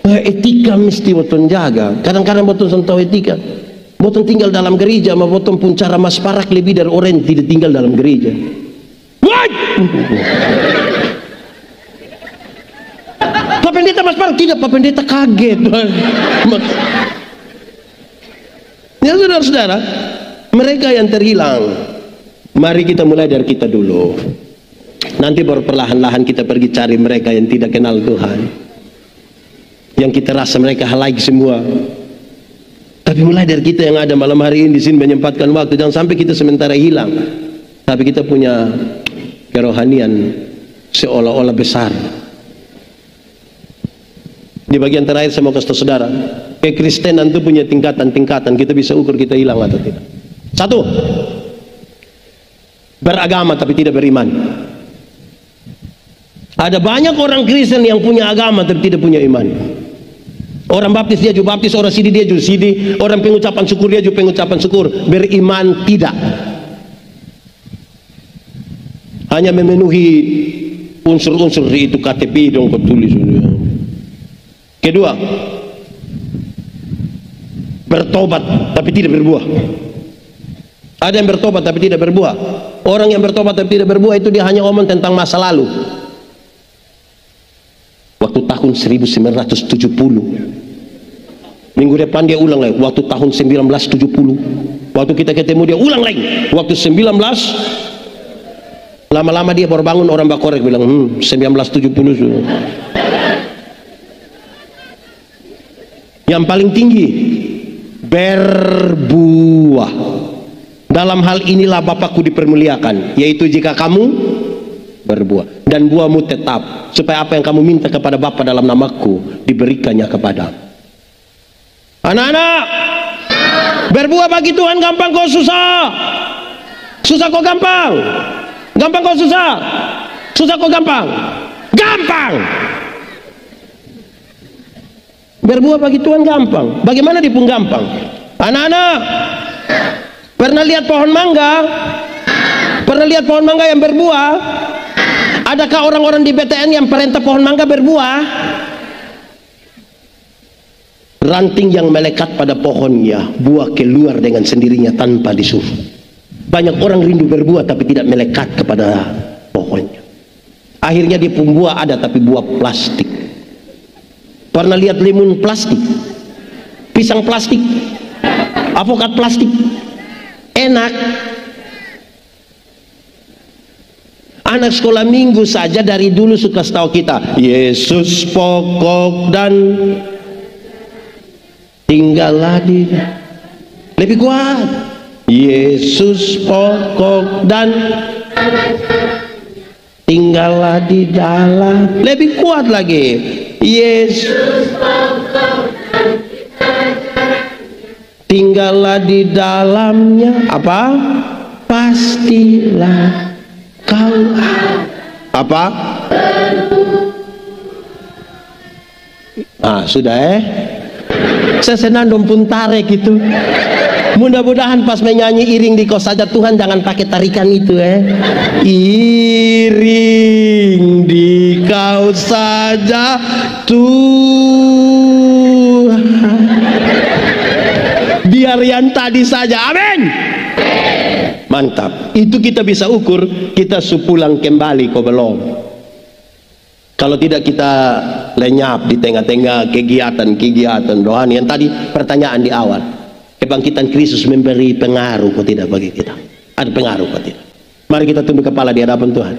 Etika mesti boton jaga. Kadang-kadang boton tahu etika. Boton tinggal dalam gereja, ma boton pun cara mas parak lebih dari orang yang tidak tinggal dalam gereja. Pak Pendeta mas parak tidak, Pak Pendeta kaget. Ya saudara-saudara, mereka yang terhilang, mari kita mulai dari kita dulu. Nanti baru perlahan-lahan kita pergi cari mereka yang tidak kenal Tuhan, yang kita rasa mereka halaik semua. Tapi mulai dari kita yang ada malam hari ini di sini menyempatkan waktu, jangan sampai kita sementara hilang. Tapi kita punya kerohanian seolah-olah besar. Di bagian terakhir saya mau kasih tahu saudara, kekristenan itu punya tingkatan-tingkatan. Kita bisa ukur kita hilang atau tidak. Satu, beragama tapi tidak beriman. Ada banyak orang Kristen yang punya agama tapi tidak punya iman. Orang baptis dia juga baptis, orang sidi dia juga sidi, orang pengucapan syukur dia juga pengucapan syukur. Beriman tidak. Hanya memenuhi unsur-unsur itu KTP dong kau tulis. Kedua, bertobat tapi tidak berbuah. Ada yang bertobat tapi tidak berbuah. Orang yang bertobat tapi tidak berbuah itu dia hanya ngomong tentang masa lalu. Waktu tahun 1970, minggu depan dia ulang lagi. Waktu tahun 1970, waktu kita ketemu dia ulang lagi. Waktu 19, lama-lama dia baru bangun, orang bakorek bilang 1970 sudah. Yang paling tinggi, berbuah. Dalam hal inilah Bapakku dipermuliakan, yaitu jika kamu berbuah dan buahmu tetap, supaya apa yang kamu minta kepada Bapa dalam namaku diberikannya kepadamu. Anak-anak, berbuah bagi Tuhan gampang kok susah? Susah kok gampang? Gampang kok susah? Susah kok gampang? Gampang! Berbuah bagi Tuhan gampang. Bagaimana dia pun gampang? Anak-anak, pernah lihat pohon mangga? Pernah lihat pohon mangga yang berbuah? Adakah orang-orang di BTN yang perintah pohon mangga berbuah? Ranting yang melekat pada pohonnya, buah keluar dengan sendirinya tanpa disuruh. Banyak orang rindu berbuah tapi tidak melekat kepada pohonnya. Akhirnya dia pun buah ada tapi buah plastik. Pernah lihat limun plastik? Pisang plastik? Avokat plastik? Enak. Anak sekolah minggu saja dari dulu suka tahu kita, Yesus pokok dan tinggallah di, lebih kuat, Yesus pokok dan tinggallah di dalam, lebih kuat lagi, Yesus pokok dan tinggallah di dalamnya. Apa? Pastilah kau apa? Sudah saya senandung pun tarik itu. Mudah-mudahan pas menyanyi iring di kau saja Tuhan jangan pakai tarikan itu iring di kau saja Tuhan, biar yang tadi saja. Amin. Mantap. Itu kita bisa ukur kita sepulang kembali kok belum. Kalau tidak kita lenyap di tengah-tengah kegiatan rohani yang tadi pertanyaan di awal. Kebangkitan Kristus memberi pengaruh kok tidak bagi kita? Ada pengaruh kok tidak? Mari kita tunduk kepala di hadapan Tuhan.